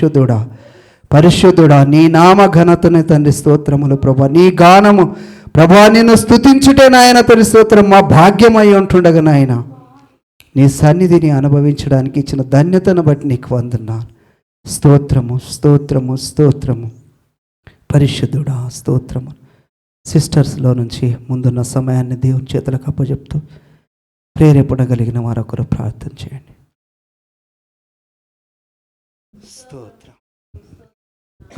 పరిశుద్ధుడా, పరిశుద్ధుడా, నీ నామ ఘనతని తండ్రి స్తోత్రములు ప్రభా. నీ గానము ప్రభా, నిన్ను స్తుతించుటే నాయన తండ్రి స్తోత్రం మా భాగ్యమై ఉంటుండగా నాయన నీ సన్నిధిని అనుభవించడానికి ఇచ్చిన ధన్యతను బట్టి నీకు వందనాలు. స్తోత్రము స్తోత్రము స్తోత్రము పరిశుద్ధుడా, స్తోత్రము. సిస్టర్స్లో నుంచి ముందున్న సమయాన్ని దేవుని చేతులకు అప్పచెప్తూ ప్రేరేపడగలిగిన వారొకరు ప్రార్థన చేయండి. స్తోత్రం,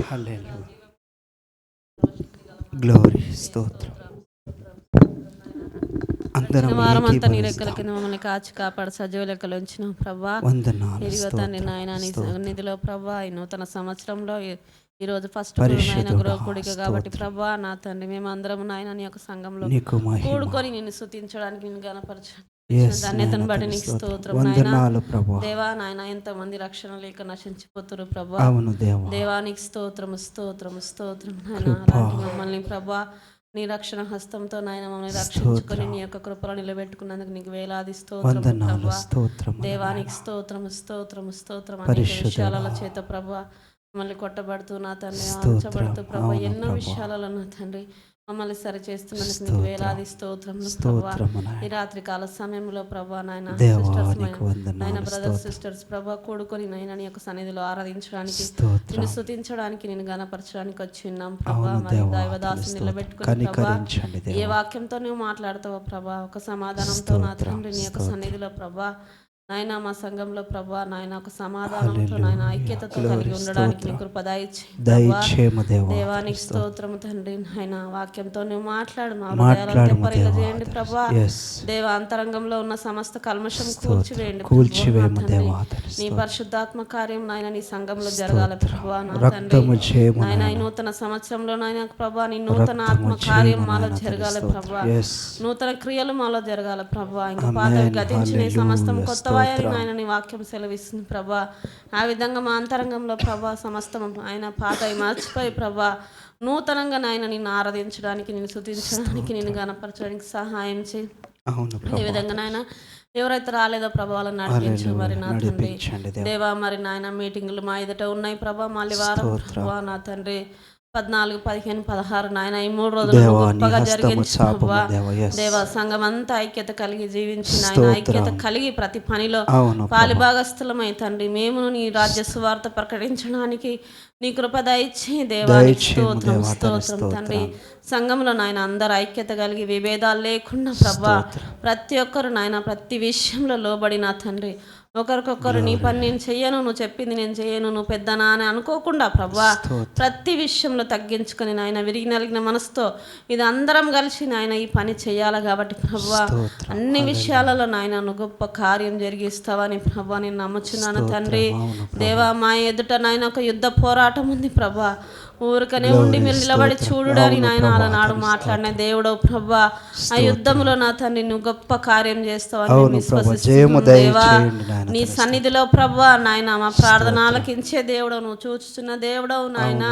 హల్లెలూయా, గ్లోరీ, స్తోత్రం. వారం అంతా నీ రెక్కల కింద మమ్మల్ని కాచి కాపాడు సజీవ లెక్కలు ఉంచిన ప్రభా. ఇదిగో తండ్రి నాయన నీ సన్నిధిలో ప్రభా ఈ నూతన సంవత్సరంలో ఈరోజు ఫస్ట్ నాయన గృహ కూడిక కాబట్టి ప్రభా నా తండ్రి మేము అందరం నాయన నీ యొక్క సంఘంలో కూడుకొని నిన్ను స్తుతించడానికి నిన్ను గణపరచు ధన్యతను బట్టి నీకు స్తోత్రం నాయన. దేవా నాయన ఎంతమంది రక్షణ లేక నశించిపోతున్నారు ప్రభా. దేవానికి స్తోత్రము స్తోత్రము స్తోత్రం నాయన. మమ్మల్ని ప్రభా నీ రక్షణ హస్తంతో నాయన మమ్మల్ని రక్షించుకొని నీ యొక్క కృపలో నిలబెట్టుకున్నందుకు నీకు వేలాది స్తోత్రం ప్రభా. దేవానికి స్తోత్రము స్తోత్రము స్తోత్రం. అనేక విషయాల చేత ప్రభా మమ్మల్ని కొట్టబడుతూ నా తండ్రి ఆలోచబడుతూ ప్రభా ఎన్నో విషయాలలో నా తండ్రి మమ్మల్ని సరి చేస్తున్నందుకు నీకు వేలాది స్తోత్రములు ప్రభా. ఈ రాత్రి కాల సమయంలో ప్రభా నాయన సిస్టర్స్ నాయన బ్రదర్స్ సిస్టర్స్ ప్రభా కూడుకొని నాయన నీ యొక్క సన్నిధిలో ఆరాధించడానికి నిన్ను స్తుతించడానికి నేను గణపరచడానికి వచ్చి ఉన్నాం ప్రభా. మరి దైవదాసు నిలబెట్టుకుని ప్రభా ఏ వాక్యంతో నువ్వు మాట్లాడతావో ప్రభా ఒక సమాధానంతో నా తండ్రి నీ యొక్క సన్నిధిలో ప్రభా నాయన మా సంఘంలో ప్రభా నాయన ఒక సమాధానంతో నాయన ఐక్యతతో కలిగి ఉండడానికి నీ కృప దయచేయము దేవానికి స్తోత్రము తండ్రి. నాయన వాక్యంతో నువ్వు మాట్లాడు మా హృదయాలను పరిగెజేయండి ప్రభా. దేవ అంతరంగంలో ఉన్న సమస్త కల్మషం కూల్చివేయండి నీ పరిశుద్ధాత్మ కార్యం నాయన నీ సంఘంలో జరగాలి ప్రభా. నా తండ్రి నాయన ఈ నూతన సంవత్సరంలో నాయన ప్రభా నీ నూతన ఆత్మ కార్యం మాలో జరగాలి ప్రభా. నూతన క్రియలు మాలో జరగాలి ప్రభా. ఇంకా పాతవి గతించిన సమస్తం కొత్త ఆయన నీ వాక్యం సెలవిస్తుంది ప్రభా. ఆ విధంగా మా అంతరంగంలో ప్రభా సమస్తం ఆయన పాతవి మర్చిపోయి ప్రభా నూతనంగా నాయన నిన్ను ఆరాధించడానికి నిన్ను స్తుతించడానికి నిన్ను గణపరచడానికి సహాయం చేయి. ఈ విధంగా నాయన ఎవరైతే రాలేదో ప్రభా వాళ్ళని నడిపించు మరి నా తండ్రి. దేవా మరి నాయన మీటింగులు మా ఎదుట ఉన్నాయి ప్రభా. మళ్ళీ వారం ప్రభా నా తండ్రి 14, 15, 16 నాయన ఈ 3 రోజులు గొప్పగా జరిగించు ప్రభా. దేవ సంఘం అంతా ఐక్యత కలిగి జీవించి నాయన ఐక్యత కలిగి ప్రతి పనిలో పాలిభాగస్థులమై తండ్రి మేము నీ రాజ్య సువార్త ప్రకటించడానికి నీ కృప దయచేయి దేవానికి స్తోత్రం స్తోత్రం తండ్రి. సంఘంలో నాయన అందరు ఐక్యత కలిగి విభేదాలు లేకుండా ప్రభా ప్రతి ఒక్కరు నాయన ప్రతి విషయంలో లోబడిన తండ్రి ఒకరికొకరు నీ పని నేను చెయ్యను నువ్వు చెప్పింది నేను చెయ్యను నువ్వు పెద్దనా అని అనుకోకుండా ప్రభా ప్రతి విషయంలో తగ్గించుకొని నాయన విరిగి నలిగిన మనసుతో ఇది అందరం కలిసి నాయన ఈ పని చెయ్యాలి కాబట్టి ప్రభా అన్ని విషయాలలో నాయన నువ్వు గొప్ప కార్యం జరిగిస్తావని ప్రభా నేను నమ్ముచున్నాను తండ్రి. దేవా మా ఎదుట నాయన ఒక యుద్ధ పోరాటం ఉంది ప్రభా. ఊరికనే ఉండి మీరు నిలబడి చూడని నాయన అలనాడు మాట్లాడిన దేవుడో ప్రభా ఆ యుద్ధంలో నా తండ్రి నువ్వు గొప్ప కార్యం చేస్తావని విశ్వసిస్తున్నాను దేవా. నీ సన్నిధిలో ప్రభా నాయన మా ప్రార్థన ఆలకించే దేవుడవు నువ్వు చూస్తున్న దేవుడవు నాయన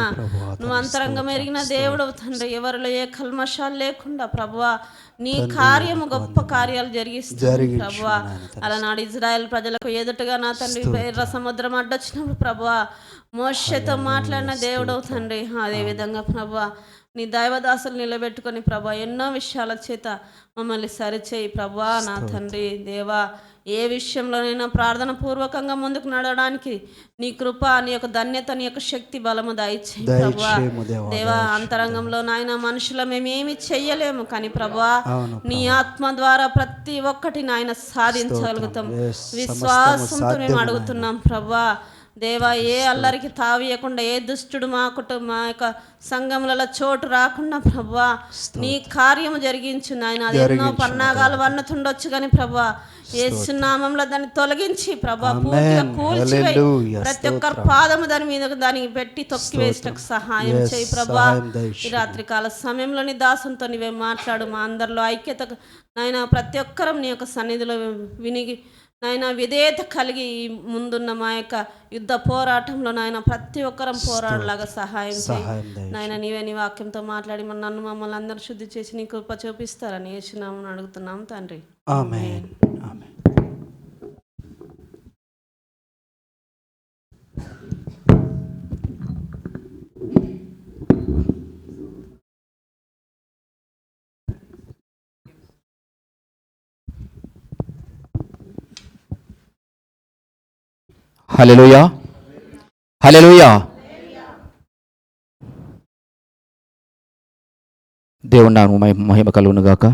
నువ్వు అంతరంగం ఎరిగిన దేవుడవు తండ్రి. ఎవరిలో ఏ కల్మషాలు లేకుండా ప్రభా నీ కార్యము గొప్ప కార్యాలు జరిగిస్తుంది ప్రభా. అలనాడు ఇజ్రాయెల్ ప్రజలకు ఎదుటగా నా తండ్రి ఎర్ర సముద్రం అడ్డొచ్చినప్పుడు ప్రభా మోషేతో మాట్లాడిన దేవుడవు తండ్రి. అదేవిధంగా ప్రభా నీ దైవదాసులు నిలబెట్టుకొని ప్రభా ఎన్నో విషయాల చేత మమ్మల్ని సరిచేయి ప్రభా నా తండ్రి. దేవా ఏ విషయంలోనైనా ప్రార్థన పూర్వకంగా ముందుకు నడవడానికి నీ కృప నీ యొక్క ధన్యత నీ యొక్క శక్తి బలము దయచేయి ప్రభా. దేవా అంతరంగంలో నాయన మనుషుల మేమేమి చెయ్యలేము కానీ ప్రభా నీ ఆత్మ ద్వారా ప్రతి ఒక్కటి నాయన సాధించగలుగుతాం విశ్వాసంతో మేము అడుగుతున్నాం ప్రభా. దేవా ఏ అల్లరికి తావియకుండా ఏ దుష్టుడు మా యొక్క సంఘములలో చోటు రాకుండా ప్రభా నీ కార్యము జరిగించు నాయన. అది ఎన్నో పన్నాగాలు వన్నతుండొచ్చు కానీ ప్రభా యేసు నామములో దాన్ని తొలగించి ప్రభా పూర్తిగా కూల్చివేయి ప్రతి ఒక్కరి పాదము దాని మీద దానికి పెట్టి తొక్కి వేసేటకు సహాయం చేయి ప్రభా. ఈ రాత్రి కాల సమయంలో నీ దాసంతో నీవే మాట్లాడు మా అందరిలో ఐక్యత నాయన ప్రతి ఒక్కరం నీ యొక్క సన్నిధిలో వినిగి నాయన విధేయత కలిగి ముందున్న మా యొక్క యుద్ధ పోరాటంలో నాయన ప్రతి ఒక్కరం పోరాడలాగా సహాయం చేయి నాయన. నీవే నీ వాక్యంతో మాట్లాడి నన్ను మమ్మల్ని అందరూ శుద్ధి చేసి నీ కృప చూపిస్తారని యేసునామమున అడుగుతున్నాం తండ్రి. ఆమేన్. ఆమేన్. హల్లెలూయా, హల్లెలూయా. దేవుని నామము మహిమ కలుగును గాక.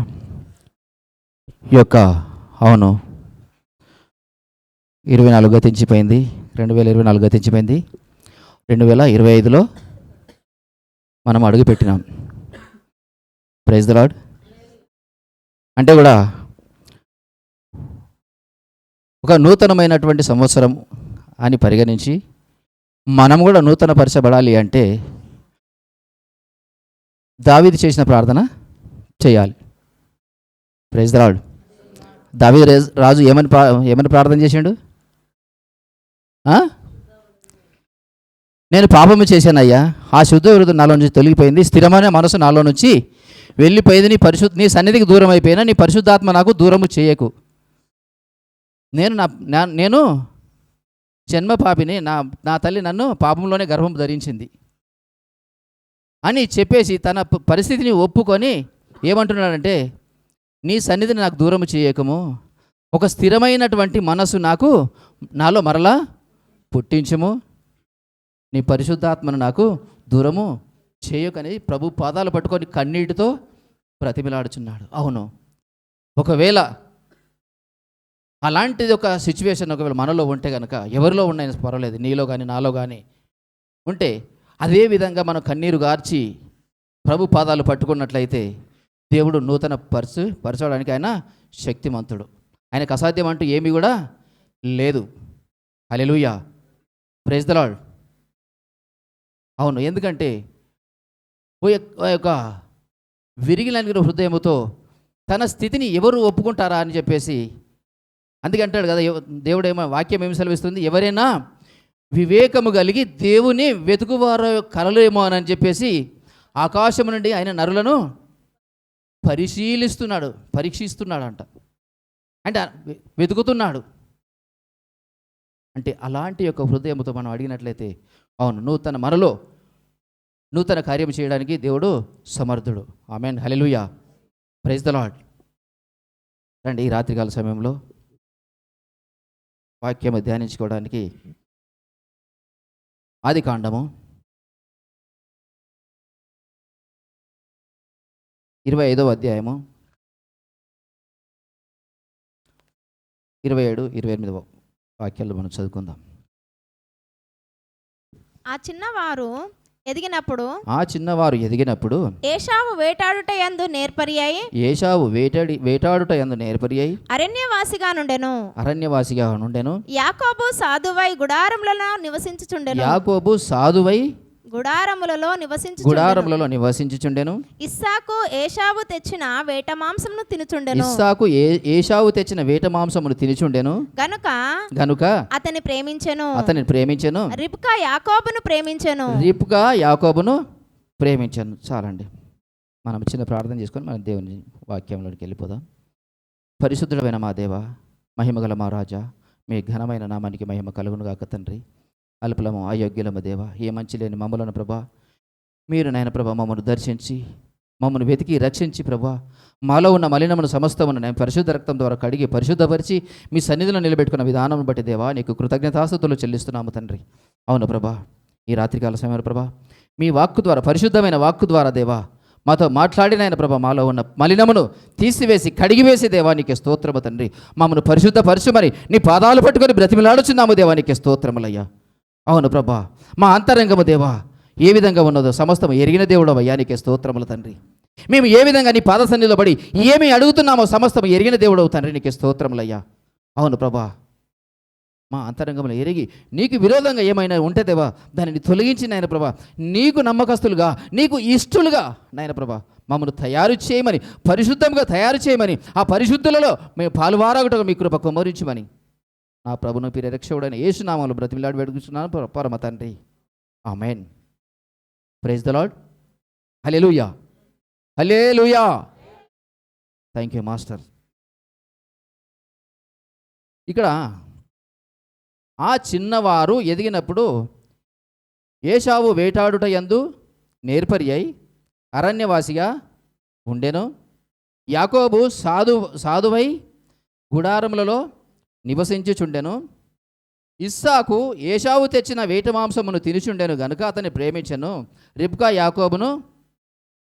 ఈ యొక్క అవును 24 గతించిపోయింది, 2024 గతించిపోయింది. 2025లో మనం అడుగు పెట్టినాం. Praise the lord. అంటే కూడా ఒక నూతనమైనటువంటి సంవత్సరం అని పరిగణించి మనం కూడా నూతన పరచబడాలి అంటే దావీదు చేసిన ప్రార్థన చేయాలి. Praise the lord. దావీదు రాజు ఏమని ప్రార్థన చేసిండు? నేను పాపము చేశానయ్యా, ఆ శుద్ధ విరుద్ధం నాలో నుంచి తొలగిపోయింది, స్థిరమైన మనసు నాలో నుంచి వెళ్ళిపోయింది, నీ సన్నిధికి దూరం అయిపోయినా నీ పరిశుద్ధాత్మ నాకు దూరము చేయకు. నేను జన్మ పాపిని, నా తల్లి నన్ను పాపంలోనే గర్భం ధరించింది అని చెప్పేసి తన పరిస్థితిని ఒప్పుకొని ఏమంటున్నాడంటే, నీ సన్నిధిని నాకు దూరము చేయకము, ఒక స్థిరమైనటువంటి మనసు నాలో మరలా పుట్టించము, నీ పరిశుద్ధాత్మను నాకు దూరము చేయకని ప్రభు పాదాలు పట్టుకొని కన్నీటితో ప్రతిమిలాడుచున్నాడు. అవును, ఒకవేళ అలాంటిది ఒక సిచ్యువేషన్ ఒకవేళ మనలో ఉంటే కనుక, ఎవరిలో ఉన్నాయని పర్వాలేదు, నీలో కానీ నాలో కానీ ఉంటే అదే విధంగా మనం కన్నీరు గార్చి ప్రభు పాదాలు పట్టుకున్నట్లయితే దేవుడు నూతన పరచడానికి ఆయన శక్తిమంతుడు. ఆయనకు అసాధ్యం అంటూ ఏమీ కూడా లేదు. హల్లెలూయా, ప్రైజ్ ద లార్డ్. అవును, ఎందుకంటే ఒక విరిగిన హృదయముతో తన స్థితిని ఎవరు ఒప్పుకుంటారా అని చెప్పేసి అందుకే అంటాడు కదా, దేవుడేమో వాక్యం ఏమి సెలవిస్తుంది, ఎవరైనా వివేకము కలిగి దేవుని వెతుకువారు కలలేమో అని చెప్పేసి ఆకాశము నుండి ఆయన నరులను పరీక్షిస్తున్నాడు అంట. అంటే వెతుకుతున్నాడు. అంటే అలాంటి యొక్క హృదయంతో మనం అడిగినట్లయితే అవును, మనలో నూతన కార్యం చేయడానికి దేవుడు సమర్థుడు. ఆమేన్, హల్లెలూయా, ప్రైజ్ ద లార్డ్. రండి, ఈ రాత్రికాల సమయంలో వాక్యము ధ్యానించుకోవడానికి ఆదికాండము 25వ అధ్యాయము 27, 28 వాక్యాలు మనం చదువుకుందాం. ఆ చిన్నవారు ఎదిగినప్పుడు ఏశావు వేటాడుట యందు నేర్పరియై అరణ్యవాసిగా నుండెను. యాకోబు సాధువై గుడారములలో నివసించుచుండెను. ఇస్సాకు ఏశావు తెచ్చిన వేట మాంసమును తినుచుండెను. గనుక అతని ప్రేమించెను. రిబ్కా యాకోబును ప్రేమించెను. చాలండి, మనం చిన్న ప్రార్థన చేసుకొని మనం దేవుని వాక్యంలోకి వెళ్ళిపోదాం. పరిశుద్ధుడమైన మా దేవ, మహిమగల మా రాజా, మీ ఘనమైన నామానికి మహిమ కలుగును గాక తండ్రి. అల్పలము అయోగ్యులము దేవ, ఏ మంచి లేని మమ్మలను ప్రభా మీరు నాయన ప్రభా మమ్మల్ని దర్శించి మమ్మల్ని వెతికి రక్షించి ప్రభా మాలో ఉన్న మలినమును సమస్తమును నేను పరిశుద్ధ రక్తం ద్వారా కడిగి పరిశుద్ధపరిచి మీ సన్నిధిలో నిలబెట్టుకున్న విధానం బట్టి దేవా నీకు కృతజ్ఞతాస్తుతులు చెల్లిస్తున్నాము తండ్రి. అవును ప్రభా, ఈ రాత్రికాల సమయంలో ప్రభా మీ వాక్కు ద్వారా, పరిశుద్ధమైన వాక్కు ద్వారా దేవా మాతో మాట్లాడిన ఆయన ప్రభా మాలో ఉన్న మలినమును తీసివేసి కడిగివేసి దేవా నీకే స్తోత్రము తండ్రి. మమ్మల్ని పరిశుద్ధపరచుమని నీ పాదాలు పట్టుకొని బ్రతిమిలాడుచున్నాము దేవా నీకే స్తోత్రములయ్యా. అవును ప్రభా, మా అంతరంగము దేవా ఏ విధంగా ఉన్నదో సమస్తం ఎరిగిన దేవుడు అయ్యా నీకే స్తోత్రములు తండ్రి. మేము ఏ విధంగా నీ పాద సన్నిధిలో పడి ఏమి అడుగుతున్నామో సమస్తం ఎరిగిన దేవుడు తండ్రి నీకే స్తోత్రములయ్యా. అవును ప్రభా, మా అంతరంగంలో ఎరిగి నీకు విరోధంగా ఏమైనా ఉంటే దేవా దానిని తొలగించి నాయన ప్రభా నీకు నమ్మకస్తులుగా నీకు ఇష్టలుగా నాయన ప్రభా మమ్మల్ని తయారు చేయమని, పరిశుద్ధంగా తయారు చేయమని, ఆ పరిశుద్ధులలో మేము పాలువారగటగా మీ కృప కుమ్మరించమని నా ప్రభును రక్షకుడైన యేసు నామములో బ్రతిమిలాడి వేడుకుంటున్నాను పరమ తండ్రి. Amen. Praise the lord. Hallelujah, hallelujah. Thank you master. ఇక్కడ ఆ చిన్నవారు ఎదిగినప్పుడు ఏశావు వేటాడుట యందు నేర్పరియై అరణ్యవాసిగా ఉండెను. యాకోబు సాధువై గుడారములలో నివసించుచుండెను. ఇస్సాకు ఏశావు తెచ్చిన వేటి మాంసమును తినుచుండెను గనుక అతన్ని ప్రేమించెను, రిబ్కా యాకోబును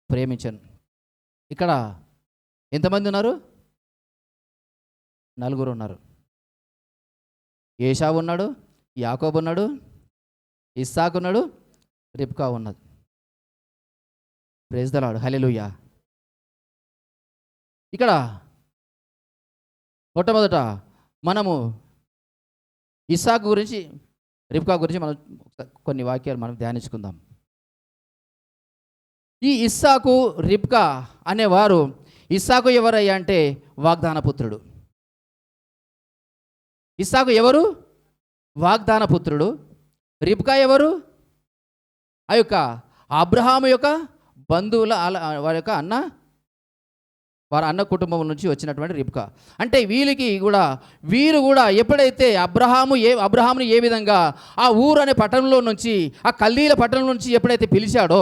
ప్రేమించెను. ఇక్కడ ఎంతమంది ఉన్నారు? నలుగురు ఉన్నారు. ఏశావు ఉన్నాడు, యాకోబు ఉన్నాడు, ఇస్సాకు ఉన్నాడు, రిబ్కా ఉన్నది. ప్రైజ్ ద లార్డ్, హల్లెలూయా. ఇక్కడ మొట్టమొదట మనము ఇస్సాకు గురించి, రిబ్కా గురించి మనం కొన్ని వాక్యాలు మనం ధ్యానించుకుందాం. ఈ ఇస్సాకు, రిబ్కా అనేవారు, ఇస్సాకు ఎవరయ్యా అంటే వాగ్దాన పుత్రుడు. ఇస్సాకు ఎవరు? వాగ్దాన పుత్రుడు. రిబ్కా ఎవరు? ఆ యొక్క అబ్రహాము యొక్క బంధువుల వారి యొక్క వారి అన్న కుటుంబం నుంచి వచ్చినటువంటి రిబ్కా. అంటే వీరు కూడా ఎప్పుడైతే అబ్రహాముని ఏ విధంగా ఆ ఊరు అనే పట్టణంలో నుంచి, ఆ కల్దీల పట్టణం నుంచి ఎప్పుడైతే పిలిచాడో,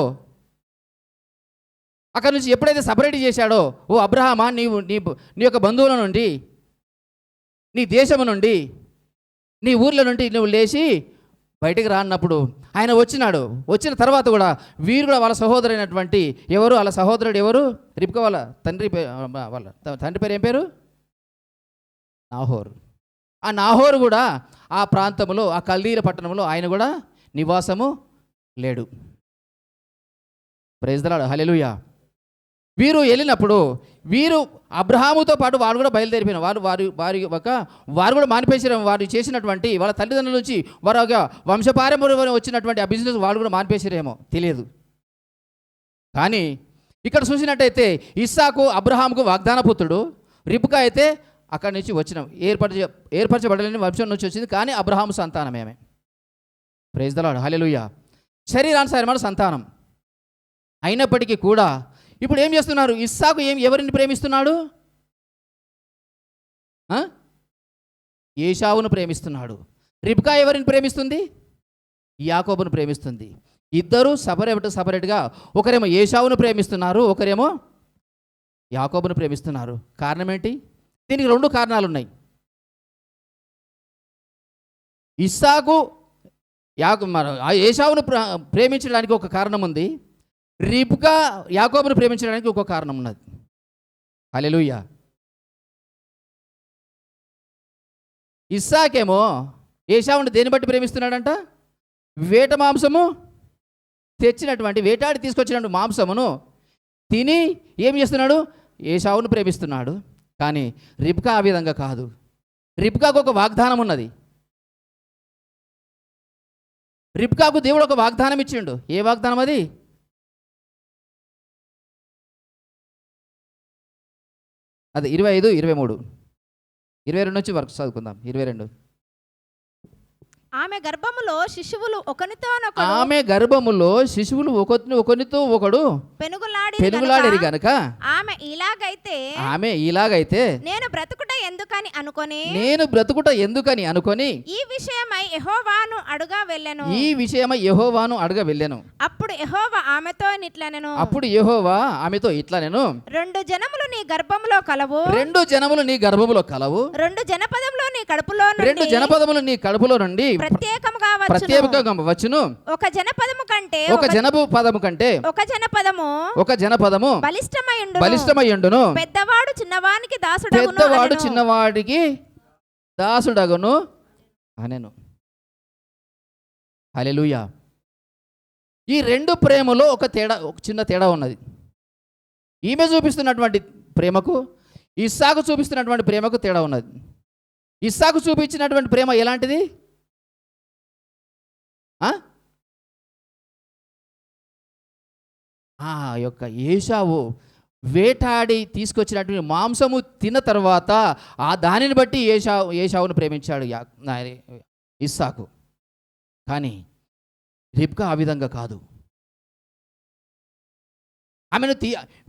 అక్కడ నుంచి ఎప్పుడైతే సపరేట్ చేశాడో, ఓ అబ్రహామా, నీ యొక్క బంధువుల నుండి, నీ దేశము నుండి, నీ ఊర్ల నుండి నువ్వు లేచి బయటికి రాన్నప్పుడు ఆయన వచ్చినాడు. వచ్చిన తర్వాత కూడా వీరు కూడా వాళ్ళ సహోదరైనటువంటి ఎవరు, వాళ్ళ సహోదరుడు ఎవరు? రిబ్కా వాళ్ళ తండ్రి పేరు ఏం పేరు? నాహోరు. ఆ నాహోరు కూడా ఆ ప్రాంతంలో, ఆ కల్దీల పట్టణంలో ఆయన కూడా నివాసము లేడు. ప్రైజ్ ద లార్డ్, హల్లెలూయా. వీరు వెళ్ళినప్పుడు వీరు అబ్రహాముతో పాటు వారు కూడా బయలుదేరిపోయిన వారు కూడా మానిపేసిన, వారు చేసినటువంటి వాళ్ళ తల్లిదండ్రుల నుంచి వారు వంశపారంపర్యం వచ్చినటువంటి ఆ బిజినెస్ వాళ్ళు కూడా మానిపేసారేమో తెలియదు. కానీ ఇక్కడ చూసినట్టయితే ఇస్సాకు అబ్రహాముకు వాగ్దాన పుత్రుడు, రిబ్కా అయితే అక్కడి నుంచి వచ్చిన ఏర్పరచబడలేని వంశం నుంచి వచ్చింది, కానీ అబ్రహాము సంతానమేమే. ప్రైజ్ ద లార్డ్, హల్లెలూయా. శరీరానుసారమైన సంతానం అయినప్పటికీ కూడా ఇప్పుడు ఏం చేస్తున్నారు? ఇస్సాకు ఎవరిని ప్రేమిస్తున్నాడు? ఏశావును ప్రేమిస్తున్నాడు. రిబ్కా ఎవరిని ప్రేమిస్తుంది? యాకోబును ప్రేమిస్తుంది. ఇద్దరు సపరేట్గా ఒకరేమో ఏశావును ప్రేమిస్తున్నారు, ఒకరేమో యాకోబును ప్రేమిస్తున్నారు. కారణం ఏంటి? దీనికి 2 కారణాలు ఉన్నాయి. ఇస్సాకు ఏశావును ప్రేమించడానికి ఒక కారణం ఉంది, రిబ్కా యాకోబును ప్రేమించడానికి ఒక కారణం ఉన్నది. హల్లెలూయా. ఇస్సాకేమో ఏశావుని దేని బట్టి ప్రేమిస్తున్నాడంట? వేట మాంసము తెచ్చినటువంటి, వేటాడి తీసుకొచ్చినటువంటి మాంసమును తిని ఏం చేస్తున్నాడు? ఏశావును ప్రేమిస్తున్నాడు. కానీ రిబ్కా ఆ విధంగా కాదు. రిబ్కాకు ఒక వాగ్దానం ఉన్నది. రిబ్కాకు దేవుడు ఒక వాగ్దానం ఇచ్చిండు. ఏ వాగ్దానం అది? అది 25, 23, 22 నుంచి వరకు చదువుకుందాం. 22. ఆమె గర్భములో శిశువులు ఒకనితో ఒకడు పెనుగులాడిరి గనుక ఆమె ఇలాగైతే నేను బ్రతుకుట ఎందుకని అనుకొని ఈ విషయమై యెహోవాను అడుగా వెళ్ళెను. అప్పుడు యెహోవా ఆమెతో ఇట్లనెను, 2 జనములు నీ గర్భములో కలవు, 2 జనపదములు నీ కడుపులో నుండి ప్రత్యేకంగా వచ్చును. ఒక జనపదము కంటే ఒక జనపదము బలిష్టమయ్యుండును. పెద్దవాడు చిన్నవాడికి దాసుడగును అనెను. హల్లెలూయా. ఈ 2 ప్రేమలో ఒక చిన్న తేడా ఉన్నది. ఈమె చూపిస్తున్నటువంటి ప్రేమకు, ఇస్సాకు చూపిస్తున్నటువంటి ప్రేమకు తేడా ఉన్నది. ఇస్సాకు చూపించినటువంటి ప్రేమ ఎలాంటిది? ఆ యొక్క ఏశావు వేటాడి తీసుకొచ్చినటువంటి మాంసము తిన్న తర్వాత ఆ దానిని బట్టి ఏశావును ప్రేమించాడు ఇస్సాకు. కానీ రిబ్కా ఆ విధంగా కాదు. ఆమెను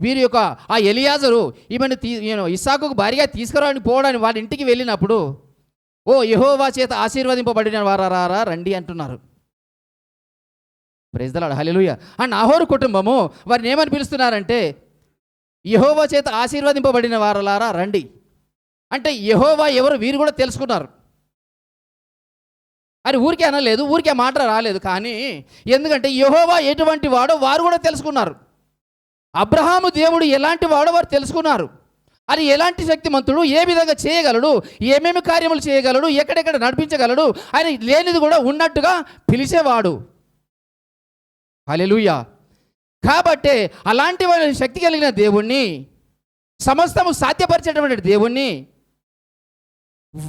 వీరి యొక్క ఆ ఎలియాజరు ఈమెను ఇస్సాకుకు భారీగా తీసుకురావడానికి పోవడానికి వారి ఇంటికి వెళ్ళినప్పుడు, ఓ యెహోవా చేత ఆశీర్వదింపబడిన వారారా రండి అంటున్నారు. Praise the lord, hallelujah. ఆ నాహోరు కుటుంబము వారిని ఏమని పిలుస్తున్నారంటే, యెహోవా చేత ఆశీర్వదింపబడిన వారలారా రండి. అంటే యెహోవా ఎవరు వీరు కూడా తెలుసుకున్నారు. అని ఊరికే అనలేదు, ఊరికే మాట రాలేదు. కానీ ఎందుకంటే యెహోవా ఎటువంటి వాడో వారు కూడా తెలుసుకున్నారు. అబ్రహాము దేవుడు ఎలాంటి వాడో వారు తెలుసుకున్నారు. అది ఎలాంటి శక్తిమంతుడు, ఏ విధంగా చేయగలడు, ఏమేమి కార్యములు చేయగలడు, ఎక్కడెక్కడ నడిపించగలడు, ఆయన లేనిది కూడా ఉన్నట్టుగా పిలిచేవాడు. హల్లెలూయా. కాబట్టే అలాంటి శక్తి కలిగిన దేవుణ్ణి, సమస్తము సాధ్యపరిచేటువంటి దేవుణ్ణి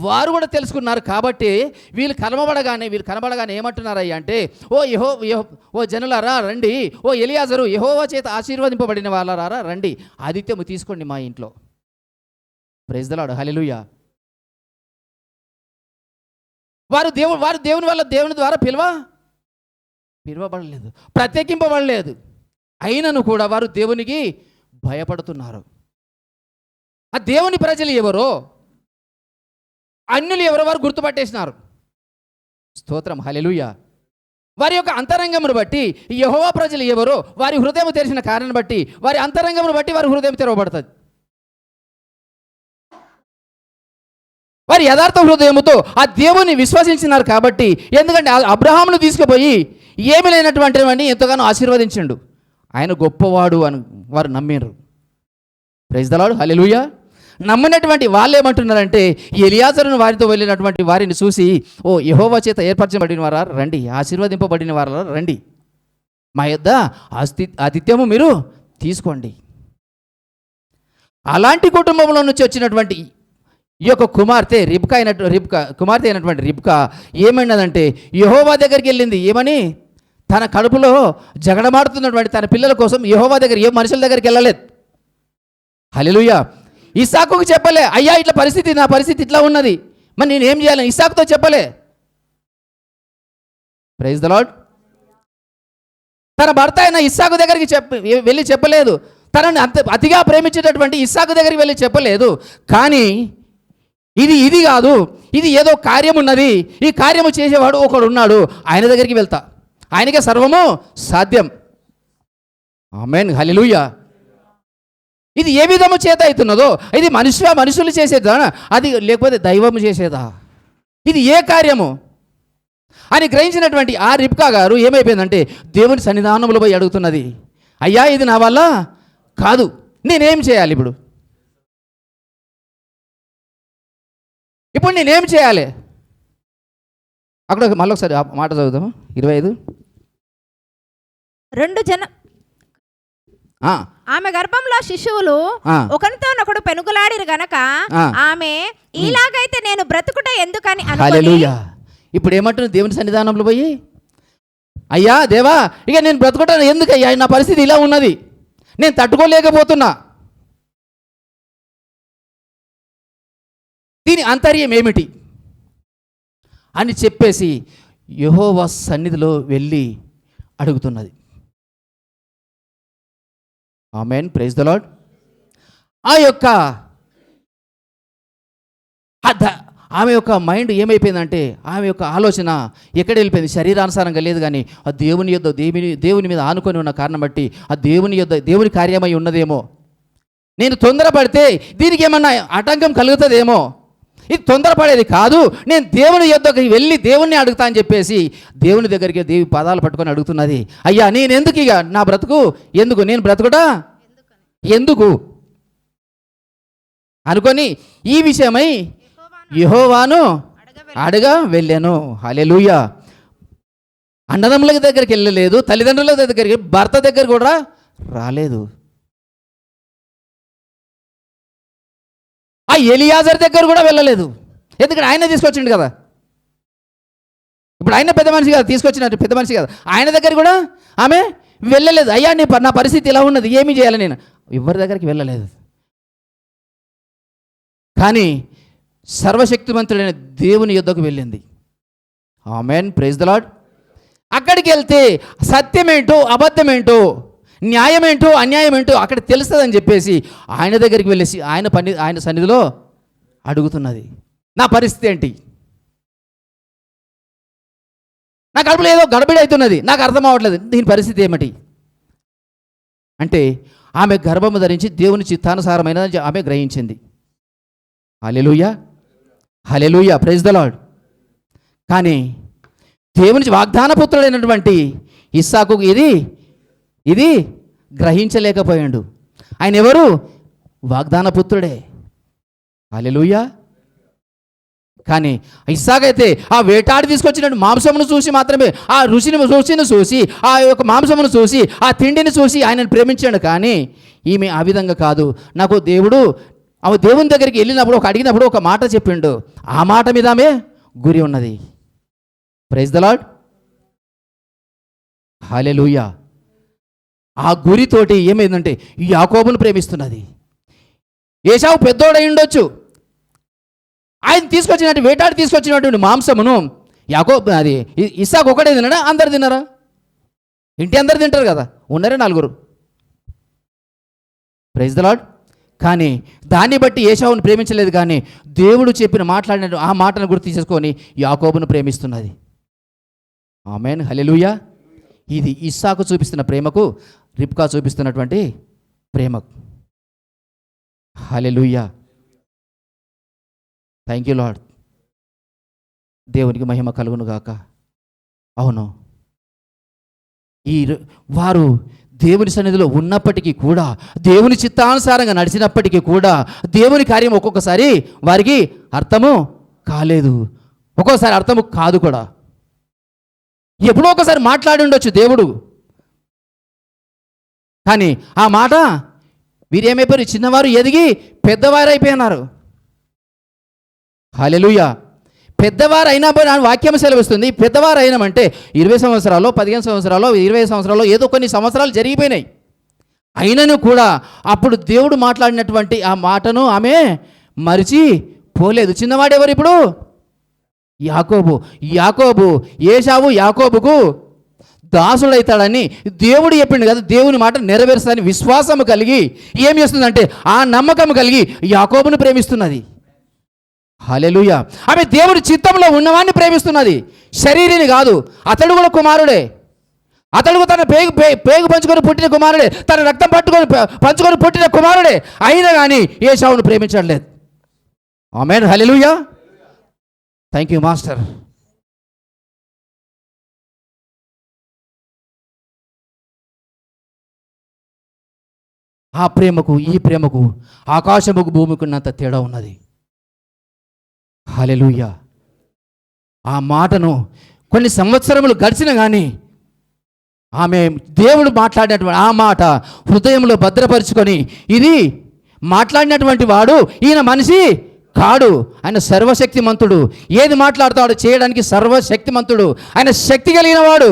వారు కూడా తెలుసుకున్నారు. కాబట్టి వీళ్ళు కనబడగానే ఏమంటున్నారయ్యా అంటే, ఓ జనులారా రండి, ఓ ఎలియాజరు యెహోవా చేత ఆశీర్వదింపబడిన వాళ్ళారా రండి, ఆతిథ్యము తీసుకోండి మా ఇంట్లో. Praise the lord. హల్లెలూయా. వారు దేవుని ద్వారా పిలవబడలేదు, ప్రత్యేకింపబడలేదు. అయినను కూడా వారు దేవునికి భయపడుతున్నారు. ఆ దేవుని ప్రజలు ఎవరో, అన్యులు ఎవరో వారు గుర్తుపట్టేసినారు. స్తోత్రం. హల్లెలూయా. వారి యొక్క అంతరంగమును బట్టి యెహోవా ప్రజలు ఎవరో వారి హృదయం తెరిచిన కారణాన్ని బట్టి, వారి అంతరంగమును బట్టి వారి హృదయం తెరవబడుతుంది. వారి యథార్థ హృదయముతో ఆ దేవుని విశ్వసించినారు. కాబట్టి ఎందుకంటే అబ్రహామును తీసుకుపోయి ఏమి లేనటువంటి వాడిని ఎంతగానో ఆశీర్వదించిండు. ఆయన గొప్పవాడు అని వారు నమ్మినారు. Praise the lord. హల్లెలూయా. నమ్మినటువంటి వాళ్ళు ఏమంటున్నారంటే, ఎలియాజరును వారితో వెళ్ళినటువంటి వారిని చూసి, ఓ యెహోవా చేత ఏర్పరచబడిన వారా రండి, ఆశీర్వదింపబడిన వారా రండి, మా యొద్ద ఆతిథ్యము మీరు తీసుకోండి. అలాంటి కుటుంబంలో నుంచి వచ్చినటువంటి ఈ యొక్క కుమార్తె కుమార్తె అయినటువంటి రిబ్కా ఏమన్నదంటే, యెహోవా దగ్గరికి వెళ్ళింది. ఏమని? తన కడుపులో జగడమాడుతున్నటువంటి తన పిల్లల కోసం యెహోవా దగ్గర, ఏ మనుషుల దగ్గరికి వెళ్ళలేదు. హల్లెలూయా. ఇస్సాకుకు చెప్పలే, అయ్యా ఇట్లా నా పరిస్థితి ఇట్లా ఉన్నది, మరి నేనేం చేయాలని ఇస్సాకుతో చెప్పలే. Praise the lord. తన భర్త అయిన ఇస్సాకు దగ్గరికి వెళ్ళి చెప్పలేదు. తనని అతిగా ప్రేమించేటటువంటి ఇస్సాకు దగ్గరికి వెళ్ళి చెప్పలేదు. కానీ ఇది కాదు, ఇది ఏదో కార్యం ఉన్నది, ఈ కార్యము చేసేవాడు ఒకడు ఉన్నాడు, ఆయన దగ్గరికి వెళ్తా, ఆయనకే సర్వము సాధ్యం. ఆమేన్. హల్లెలూయా. ఇది ఏ విధము చేత అవుతున్నదో, ఇది మనుషులు చేసేదా, అది లేకపోతే దైవము చేసేదా, ఇది ఏ కార్యము అని గ్రహించినటువంటి ఆ రిబ్కా గారు ఏమైపోయిందంటే, దేవుని సన్నిధానంలో పోయి అడుగుతున్నది, అయ్యా ఇది నా వల్ల కాదు, నేనేం చేయాలి ఇప్పుడు నేనేం చేయాలి? అక్కడ మళ్ళీ ఒకసారి మాట చదువుతాము. 25. ఆమె గర్భంలో శిశువులు ఒకరితోనొకడు పెనుగులాడిరు గనక ఆమె ఇలాగైతే నేను బ్రతుకుట ఎందుకని అనుకొని. ఇప్పుడు ఏమంటున్నా దేవుని సన్నిధానంలో పోయి, అయ్యా దేవా ఇక నేను బ్రతుకుటాను ఎందుకయ్యా, నా పరిస్థితి ఇలా ఉన్నది, నేను తట్టుకోలేకపోతున్నా, దీని అంతర్యం ఏమిటి అని చెప్పేసి యెహోవా సన్నిధిలో వెళ్ళి అడుగుతున్నది. ఆమేన్. Praise the lord. ఆమె యొక్క మైండ్ ఏమైపోయిందంటే, ఆమె యొక్క ఆలోచన ఎక్కడ వెళ్ళిపోయింది? శరీరానుసారంగా లేదు, కానీ ఆ దేవుని మీద ఆనుకొని ఉన్న కారణం బట్టి ఆ దేవుని కార్యమై ఉన్నదేమో, నేను తొందరపడితే దీనికి ఏమన్నా ఆటంకం కలుగుతుందేమో, ఇది తొందరపడేది కాదు, నేను దేవుని యొద్దకు వెళ్ళి దేవుణ్ణి అడుగుతా అని చెప్పేసి దేవుని దగ్గరికి దేవి పాదాలు పట్టుకొని అడుగుతున్నది. అయ్యా నేను ఎందుకు, ఇక నా బ్రతుకు ఎందుకు, నేను బ్రతుకుడా ఎందుకు అనుకొని ఈ విషయమై యెహోవాను అడగా వెళ్ళాను. హల్లెలూయా. అన్నదమ్ముల దగ్గరికి వెళ్ళలేదు, తల్లిదండ్రుల దగ్గరికి, భర్త దగ్గర కూడా రాలేదు. ఆ ఎలియాజర్ దగ్గర కూడా వెళ్ళలేదు, ఎందుకంటే ఆయన తీసుకొచ్చిండు కదా, ఇప్పుడు ఆయన పెద్ద మనిషి కదా, తీసుకొచ్చినట్టు పెద్ద మనిషి కదా, ఆయన దగ్గర కూడా ఆమె వెళ్ళలేదు. అయ్యా నా పరిస్థితి ఇలా ఉన్నది, ఏమి చేయాలి, నేను ఎవరి దగ్గరికి వెళ్ళలేదు. కానీ సర్వశక్తిమంతుడైన దేవుని యొద్దకు వెళ్ళింది. ఆమేన్. Praise the lord. అక్కడికి వెళ్తే సత్యమేంటో అబద్ధమేంటో, న్యాయమేంటో అన్యాయమేంటో అక్కడ తెలుస్తుందని చెప్పేసి ఆయన దగ్గరికి వెళ్ళేసి ఆయన సన్నిధిలో అడుగుతున్నది, నా పరిస్థితి ఏంటి, నా కడుపులో ఏదో గడబిడి అవుతున్నది, నాకు అర్థం అవ్వట్లేదు, దీని పరిస్థితి ఏమిటి అంటే ఆమె గర్భము ధరించి దేవుని చిత్తానుసారమైన ఆమె గ్రహించింది. Hallelujah. Hallelujah. Praise the lord. కానీ దేవుని వాగ్దాన పుత్రుడైనటువంటి ఇస్సాకు ఇది గ్రహించలేకపోయాడు. ఆయన ఎవరు? వాగ్దాన పుత్రుడే. హల్లెలూయా. కానీ ఇస్సాకైతే ఆ వేటాడి తీసుకొచ్చినట్టు మాంసమును చూసి మాత్రమే, ఆ రుచిని చూసి, ఆ యొక్క మాంసమును చూసి, ఆ తిండిని చూసి ఆయనను ప్రేమించాడు. కానీ ఈమె ఆ విధంగా కాదు. నాకు ఆమె దేవుని దగ్గరికి వెళ్ళినప్పుడు అడిగినప్పుడు ఒక మాట చెప్పిండు. ఆ మాట మీద ఆమె గురి ఉన్నది. Praise the lord. హల్లెలూయా. ఆ గురితోటి ఏమైందంటే ఈ యాకోబును ప్రేమిస్తున్నది. ఏశావు పెద్దోడై ఉండొచ్చు, ఆయన వేటాడి తీసుకొచ్చినటువంటి మాంసమును ఇస్సాకు ఒకటే తిన్నాడా? అందరు తిన్నారా? ఇంటి అందరు తింటారు కదా, ఉన్నారే 4. Praise the lord. కానీ దాన్ని బట్టి ఏశావును ప్రేమించలేదు. కానీ దేవుడు మాట్లాడిన ఆ మాటను గుర్తు చేసుకొని యాకోబును ప్రేమిస్తున్నది. ఆమేన్. హల్లెలూయా. ఇది ఇస్సాకు చూపిస్తున్న ప్రేమకు రిబ్కా చూపిస్తున్నటువంటి ప్రేమకు. హల్లెలూయా. Thank you lord. దేవునికి మహిమ కలుగును గాక. అవును, వారు దేవుని సన్నిధిలో ఉన్నప్పటికీ కూడా, దేవుని చిత్తానుసారంగా నడిచినప్పటికీ కూడా దేవుని కార్యం ఒక్కొక్కసారి వారికి అర్థము కాలేదు, ఒక్కొక్కసారి అర్థము కాదు కూడా. ఎప్పుడో ఒకసారి మాట్లాడి ఉండొచ్చు దేవుడు, కానీ ఆ మాట వీరేమైపోయారు? చిన్నవారు ఎదిగి పెద్దవారు అయిపోయినారు. హల్లెలూయా. పెద్దవారు అయినప్పుడు వాక్యం సెలవిస్తుంది, పెద్దవారు అయినామంటే 20 సంవత్సరాలు, 15 సంవత్సరాలు, 20 సంవత్సరాలు, ఏదో కొన్ని సంవత్సరాలు జరిగిపోయినాయి. అయినను కూడా అప్పుడు దేవుడు మాట్లాడినటువంటి ఆ మాటను ఆమె మరిచి పోలేదు. చిన్నవాడు ఎవరు ఇప్పుడు? యాకోబు. ఏశావు యాకోబుకు దాసుడైతాడని దేవుడు చెప్పిండు కదా. దేవుని మాట నెరవేరుస్తాడని విశ్వాసము కలిగి ఏం చేస్తుందంటే ఆ నమ్మకం కలిగి యాకోబును ప్రేమిస్తున్నది. హల్లెలూయా. ఆమె దేవుడి చిత్తంలో ఉన్నవాడిని ప్రేమిస్తున్నది, శరీరిని కాదు. అతడు కూడా కుమారుడే, అతడు తన పేగు పంచుకొని పుట్టిన కుమారుడే, తన రక్తం పంచుకొని పుట్టిన కుమారుడే. అయినా కానీ ఏశావును ప్రేమించట్లేదు. Amen. Hallelujah. Thank you master. ఆ ప్రేమకు ఈ ప్రేమకు ఆకాశముకు భూమికి ఉన్నంత తేడా ఉన్నది. హల్లెలూయా. ఆ మాటను కొన్ని సంవత్సరములు గడిచిన కానీ ఆమె దేవుడు మాట్లాడినటువంటి ఆ మాట హృదయంలో భద్రపరుచుకొని, ఇది మాట్లాడినటువంటి వాడు ఈయన మనిషి కాడు, ఆయన సర్వశక్తిమంతుడు, ఏది మాట్లాడతాడో చేయడానికి సర్వశక్తిమంతుడు, ఆయన శక్తి కలిగిన వాడు,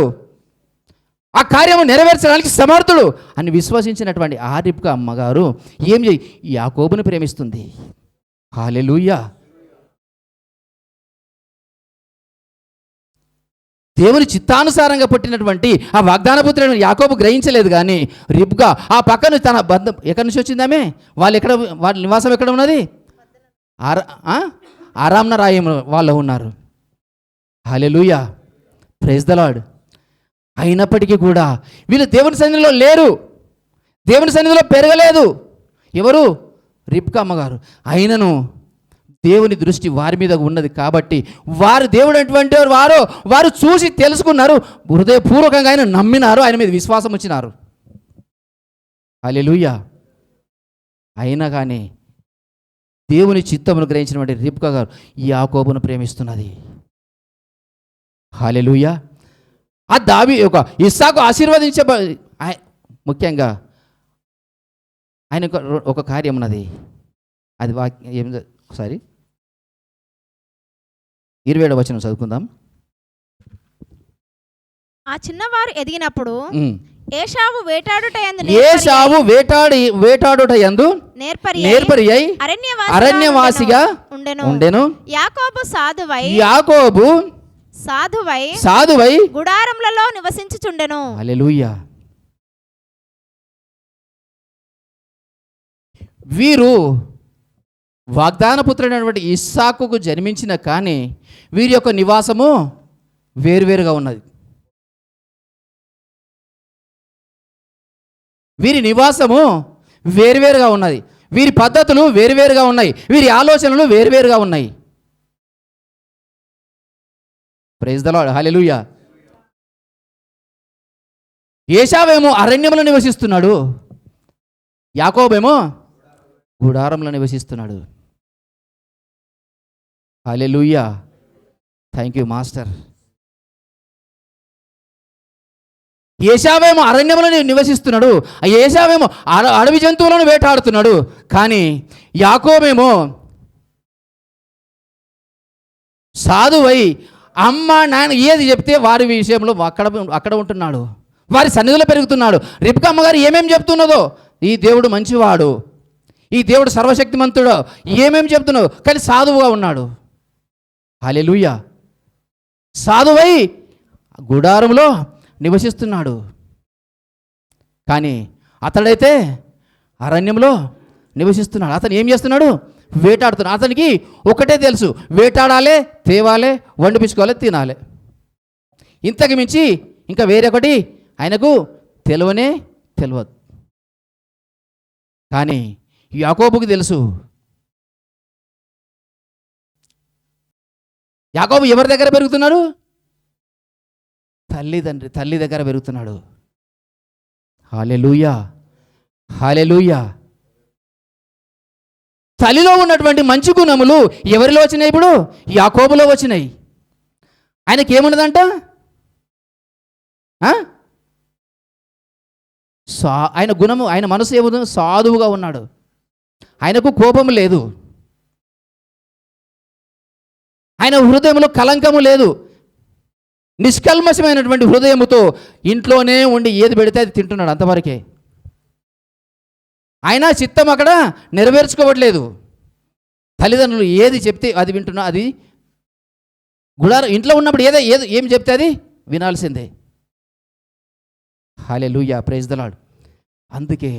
ఆ కార్యము నెరవేర్చడానికి సమర్థుడు అని విశ్వసించినటువంటి ఆ రిబ్కా అమ్మగారు ఏం చేయి యాకోబును ప్రేమిస్తుంది. హల్లెలూయా. దేవుని చిత్తానుసారంగా పుట్టినటువంటి ఆ వాగ్దానపుత్రుడు యాకోబు గ్రహించలేదు. కానీ రిబ్కా ఆ పక్కన తన బంధం ఎక్కడి నుంచి వచ్చిందామే, వాళ్ళ నివాసం ఎక్కడ ఉన్నది? ఆరామ్నరాయం వాళ్ళు ఉన్నారు. హల్లెలూయా. Praise the lord. అయినప్పటికీ కూడా వీళ్ళు దేవుని సన్నిధిలో లేరు, దేవుని సన్నిధిలో పెరగలేదు. ఎవరు? రిబ్కా అమ్మగారు. అయినను దేవుని దృష్టి వారి మీద ఉన్నది కాబట్టి వారు దేవుడు అటువంటి వారు చూసి తెలుసుకున్నారు, హృదయపూర్వకంగా ఆయన నమ్మినారు, ఆయన మీద విశ్వాసం వచ్చినారు. హల్లెలూయా. అయినా కానీ దేవుని చిత్తమును గ్రహించినటువంటి రిబ్కా గారు యాకోబును ప్రేమిస్తున్నది. హల్లెలూయా. ఆ ఇస్సాకు ముఖ్యంగా ఆయన ఒక కార్యం ఉన్నది. అది ఒకసారి 27వ వచనం చదువుకుందాం. ఆ చిన్నవారు ఎదిగినప్పుడు ఏశావు వేటాడుటయందు నేర్పరి అయి అరణ్యవాసిగా ఉండెను. యాకోబు సాధువై గుడారములలో నివసించుచుండెను. హల్లెలూయా. వీరు వాగ్దానపుత్రుడైనటువంటి ఇస్సాకుకు జన్మించిన కానీ వీరి యొక్క నివాసము వేరువేరుగా ఉన్నది. వీరి నివాసము వేరువేరుగా ఉన్నది, వీరి పద్ధతులు వేరువేరుగా ఉన్నాయి, వీరి ఆలోచనలు వేరువేరుగా ఉన్నాయి. Praise the lord, hallelujah. ఏశావేమో అరణ్యంలో నివసిస్తున్నాడు, యాకోబేమో గుడారంలో నివసిస్తున్నాడు. హల్లెలూయా. Thank you master. ఏశావేమో అరణ్యంలో నివసిస్తున్నాడు, ఏశావేమో అడవి జంతువులను వేటాడుతున్నాడు. కానీ యాకోబేమో సాధువై అమ్మ నాన్న ఏది చెప్తే వారి విషయంలో అక్కడ ఉంటున్నాడు, వారి సన్నిధిలో పెరుగుతున్నాడు. రిబ్కా అమ్మగారు ఏమేమి చెప్తున్నదో, ఈ దేవుడు మంచివాడు, ఈ దేవుడు సర్వశక్తిమంతుడు, ఏమేమి చెప్తున్నావు, కానీ సాధువుగా ఉన్నాడు. హల్లెలూయా. సాధువై గుడారంలో నివసిస్తున్నాడు. కానీ అతడైతే అరణ్యంలో నివసిస్తున్నాడు. అతను ఏం చేస్తున్నాడు? వేటాడుతున్నాడు. అతనికి ఒకటే తెలుసు, వేటాడాలి, తేవాలి, వండిపించుకోవాలి, తినాలి. ఇంతకు మించి ఇంకా వేరొకటి ఆయనకు తెలియదు. కానీ యాకోబుకి తెలుసు. యాకోబు ఎవరి దగ్గర పెరుగుతున్నాడు? తల్లి దగ్గర పెరుగుతున్నాడు. హల్లెలూయా, హల్లెలూయా. తల్లిలో ఉన్నటువంటి మంచి గుణములు ఎవరిలో వచ్చినాయి? ఇప్పుడు యాకోబులో వచ్చినాయి. ఆయనకి ఏమున్నదంట? ఆయన గుణము, ఆయన మనసు ఏముంది? సాధువుగా ఉన్నాడు. ఆయనకు కోపము లేదు, ఆయన హృదయంలో కలంకము లేదు. నిష్కల్మషమైనటువంటి హృదయముతో ఇంట్లోనే ఉండి ఏది పెడితే అది తింటున్నాడు, అంతవరకే. ఆయన చిత్తం అక్కడ నెరవేర్చుకోవట్లేదు. తల్లిదండ్రులు ఏది చెప్తే అది వింటున్నా, అది ఇంట్లో ఉన్నప్పుడు ఏం చెప్తే అది వినాల్సిందే. హల్లెలూయా, ప్రైజ్ ద లార్డ్. అందుకే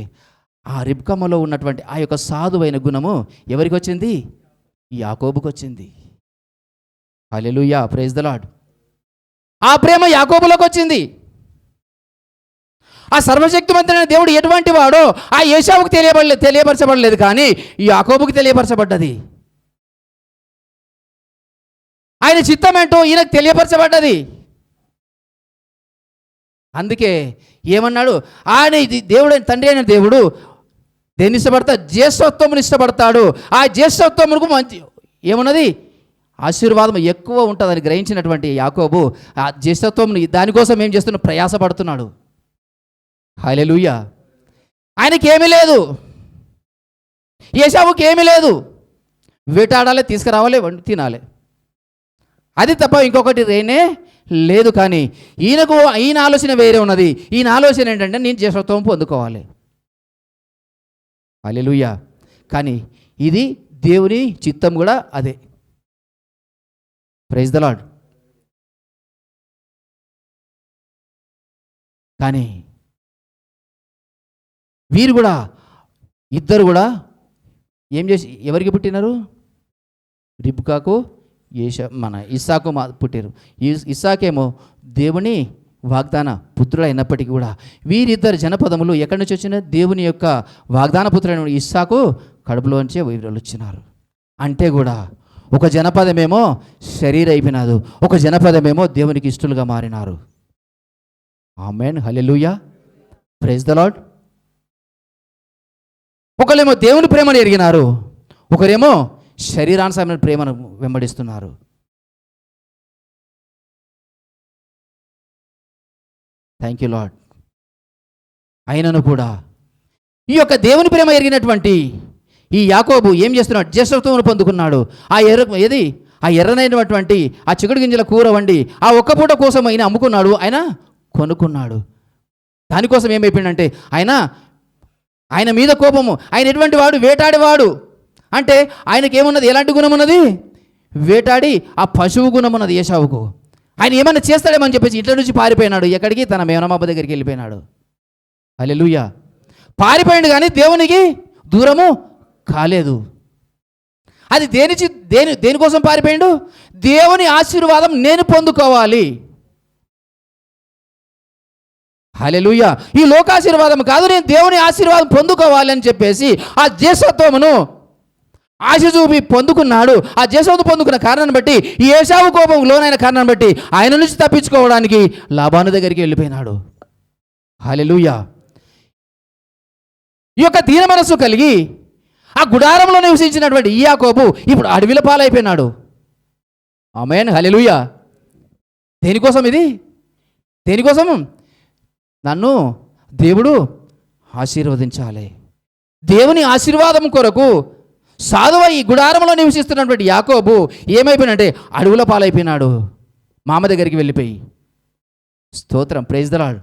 ఆ రిబ్కమ్మలో ఉన్నటువంటి ఆ యొక్క సాధువైన గుణము ఎవరికి వచ్చింది? యాకోబుకి వచ్చింది. హల్లెలూయా, ప్రైజ్ ద లార్డ్. ఆ ప్రేమ యాకోబులోకి వచ్చింది. ఆ సర్వశక్తిమంతుడైన దేవుడు ఎటువంటి వాడో ఆ ఏశావుకు తెలియపరచబడలేదు, కానీ యాకోబుకి తెలియపరచబడ్డది. ఆయన చిత్తం ఏంటో ఈయనకు తెలియపరచబడ్డది. అందుకే ఏమన్నాడు? ఆయన దేవుడు, తండ్రి అయిన దేవుడు దేన్ని ఇష్టపడతాడు? జ్యేష్ఠత్వమును ఇష్టపడతాడు. ఆ జ్యేష్ఠత్వమునకు మంచి ఏమున్నది? ఆశీర్వాదం ఎక్కువ ఉంటుందని గ్రహించినటువంటి యాకోబు ఆ జ్యేష్ఠత్వం దానికోసం ఏం చేస్తున్నాడు? ప్రయాసపడుతున్నాడు. హల్లెలూయా. ఆయనకి ఏమీ లేదు, ఏశావుకి ఏమీ లేదు. వేటాడాలి, తీసుకురావాలి, వండి తినాలి, అది తప్ప ఇంకొకటి రేనే లేదు. కానీ ఈయన ఆలోచన వేరే ఉన్నది. ఈయన ఆలోచన ఏంటంటే నేను జ్యేష్ఠత్వం పొందుకోవాలి. హల్లెలూయా. కానీ ఇది దేవుని చిత్తం కూడా అదే. Praise the lord. కానీ వీరు కూడా ఇద్దరు కూడా ఏం చేసి ఎవరికి పుట్టినారు? రిబ్కాకు మన ఇస్సాకు పుట్టారు. ఇస్సాకేమో దేవుని వాగ్దాన పుత్రుడు అయినప్పటికీ కూడా వీరిద్దరు జనపదములు ఎక్కడి నుంచి వచ్చిన? దేవుని యొక్క వాగ్దాన పుత్రుడైన ఇస్సాకు కడుపులోంచే వీరు వచ్చినారు. అంటే కూడా ఒక జనపదమేమో శరీర అయిపోయినారు, ఒక జనపదమేమో దేవునికి ఇష్టలుగా మారినారు. ఆమేన్, హల్లెలూయా, ప్రైజ్ ద లార్డ్. ఒకరేమో దేవుని ప్రేమను ఎరిగినారు, ఒకరేమో శరీరానుసారమైన ప్రేమను వెంబడిస్తున్నారు. Thank you lord. అయినను కూడా ఈ యొక్క దేవుని ప్రేమ ఎరిగినటువంటి ఈ యాకోబు ఏం చేస్తున్నాడు? జ్యేష్ఠత్వమును పొందుకున్నాడు. ఆ ఎర్రనైనటువంటి ఆ చిక్కుడు గింజల కూర వండి ఆ ఒక్క పూట కోసం ఆయన అమ్ముకున్నాడు, ఆయన కొనుక్కున్నాడు. దానికోసం ఏమైపోయిందంటే ఆయన మీద కోపము. ఆయన ఎటువంటి వాడు? వేటాడేవాడు. అంటే ఆయనకి ఏమున్నది? ఎలాంటి గుణం ఉన్నది? వేటాడి ఆ పశువు గుణం ఉన్నది ఏశావుకు. ఆయన ఏమన్నా చేస్తాడేమని చెప్పేసి ఇంట్లో నుంచి పారిపోయినాడు. ఎక్కడికి? తన మేనమామ దగ్గరికి వెళ్ళిపోయినాడు. హల్లెలూయా. పారిపోయాడు కానీ దేవునికి దూరము కాలేదు. అది దేనికోసం పారిపోయాడు? దేవుని ఆశీర్వాదం నేను పొందుకోవాలి. హల్లెలూయా. ఈ లోకాశీర్వాదం కాదు, నేను దేవుని ఆశీర్వాదం పొందుకోవాలి అని చెప్పేసి ఆ జ్యేష్ఠత్వమును, ఆశ చూపి పొందుకున్నాడు. ఆ జేసోను పొందుకున్న కారణాన్ని బట్టి, ఈ ఏశావు కోపం లోనైన కారణాన్ని బట్టి ఆయన నుంచి తప్పించుకోవడానికి లాబాను దగ్గరికి వెళ్ళిపోయినాడు. హల్లెలూయా. ఈ యొక్క దీన మనస్సు కలిగి ఆ గుడారంలో నివసించినటువంటి ఈ యాకోబు ఇప్పుడు అడవిల పాలైపోయినాడు. ఆమేన్, హల్లెలూయా. దేనికోసం ఇది? దేనికోసం? నన్ను దేవుడు ఆశీర్వదించాలి. దేవుని ఆశీర్వాదం కొరకు సాధువ ఈ గుడారంలో నివసిస్తున్నటువంటి యాకోబు ఏమైపోయినంటే అడవుల పాలైపోయినాడు, మామ దగ్గరికి వెళ్ళిపోయి. స్తోత్రం, ప్రైజ్ ద లార్డ్.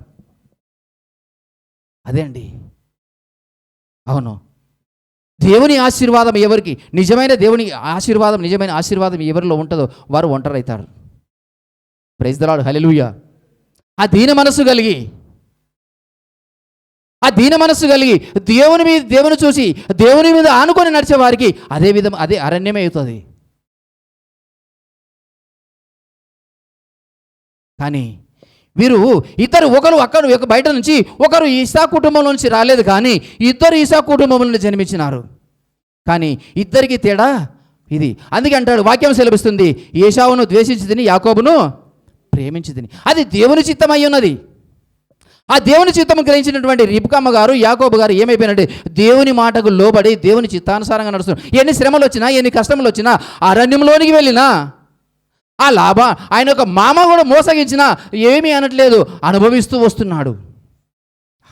అదే అండి, అవును. దేవుని ఆశీర్వాదం ఎవరికి నిజమైన నిజమైన ఆశీర్వాదం ఎవరిలో ఉంటుందో వారు ఒంటరైతారు. Praise the lord, hallelujah. ఆ దీన మనస్సు కలిగి దేవుని చూసి దేవుని మీద ఆనుకొని నడిచే వారికి అదే అరణ్యమే అవుతుంది. కానీ వీరు ఒకరు అక్కడ బయట నుంచి, ఒకరు ఇస్సాకు కుటుంబంలో నుంచి రాలేదు, కానీ ఇద్దరు ఇస్సాకు కుటుంబం నుండి జన్మించినారు. కానీ ఇద్దరికి తేడా ఇది. అందుకే అంటాడు, వాక్యం సెలవిస్తుంది, ఏశావును ద్వేషించి తిని యాకోబును ప్రేమించి తిని. అది దేవుని చిత్తం అయి ఉన్నది. ఆ దేవుని చిత్తం గ్రహించినటువంటి రిబ్కమ్మ గారు, యాకోబు గారు ఏమైపోయినట్టే దేవుని మాటకు లోబడి దేవుని చిత్తానుసారంగా నడుస్తున్నారు. ఎన్ని శ్రమలు వచ్చినా, ఎన్ని కష్టములు వచ్చినా, అరణ్యంలోనికి వెళ్ళినా, ఆ ఆయన యొక్క మామ కూడా మోసగించినా ఏమీ అనట్లేదు, అనుభవిస్తూ వస్తున్నాడు.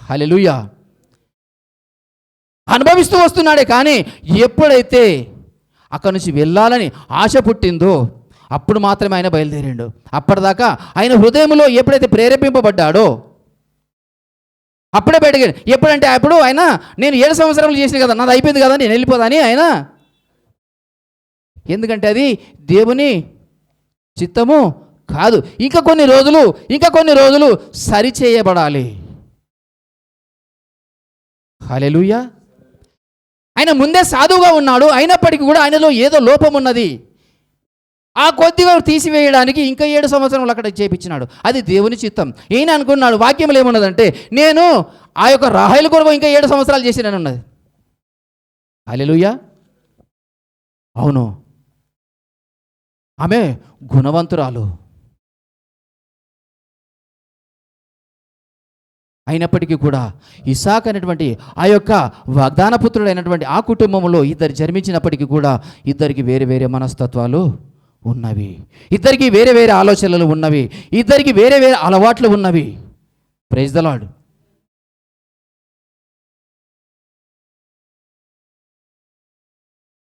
హల్లెలూయా. అనుభవిస్తూ వస్తున్నాడే. కానీ ఎప్పుడైతే అక్కడి నుంచి వెళ్ళాలని ఆశ పుట్టిందో అప్పుడు మాత్రమే ఆయన బయలుదేరాడు. అప్పటిదాకా ఆయన హృదయంలో ఎప్పుడైతే ప్రేరేపింపబడ్డాడో అప్పుడే బయటకి. ఎప్పుడంటే అప్పుడు ఆయన, నేను 7 సంవత్సరాలు చేసిన కదా, నాది అయిపోయింది కదా, నేను వెళ్ళిపోదాని ఆయన. ఎందుకంటే అది దేవుని చిత్తము కాదు. ఇంకా కొన్ని రోజులు సరిచేయబడాలి. హల్లెలూయా. ఆయన ముందే సాధువుగా ఉన్నాడు, అయినప్పటికీ కూడా ఆయనలో ఏదో లోపం ఉన్నది. ఆ కొద్దిగా తీసివేయడానికి ఇంకా 7 సంవత్సరాలు అక్కడ చేపించినాడు. అది దేవుని చిత్తం. ఈయన అనుకున్నాడు, వాక్యంలో ఏమున్నదంటే, నేను ఆ యొక్క రాహేలు కొరకు ఇంకా 7 సంవత్సరాలు చేసినని ఉన్నది. హల్లెలూయా. అవును, ఆమె గుణవంతురాలు. అయినప్పటికీ కూడా ఇస్సాకు అనేటువంటి ఆ యొక్క వాగ్దాన పుత్రుడైనటువంటి ఆ కుటుంబంలో ఇద్దరు జన్మించినప్పటికీ కూడా ఇద్దరికి వేరే వేరే మనస్తత్వాలు ఉన్నవి, ఇద్దరికి వేరే వేరే ఆలోచనలు ఉన్నవి, ఇద్దరికి వేరే వేరే అలవాట్లు ఉన్నవి. Praise the lord.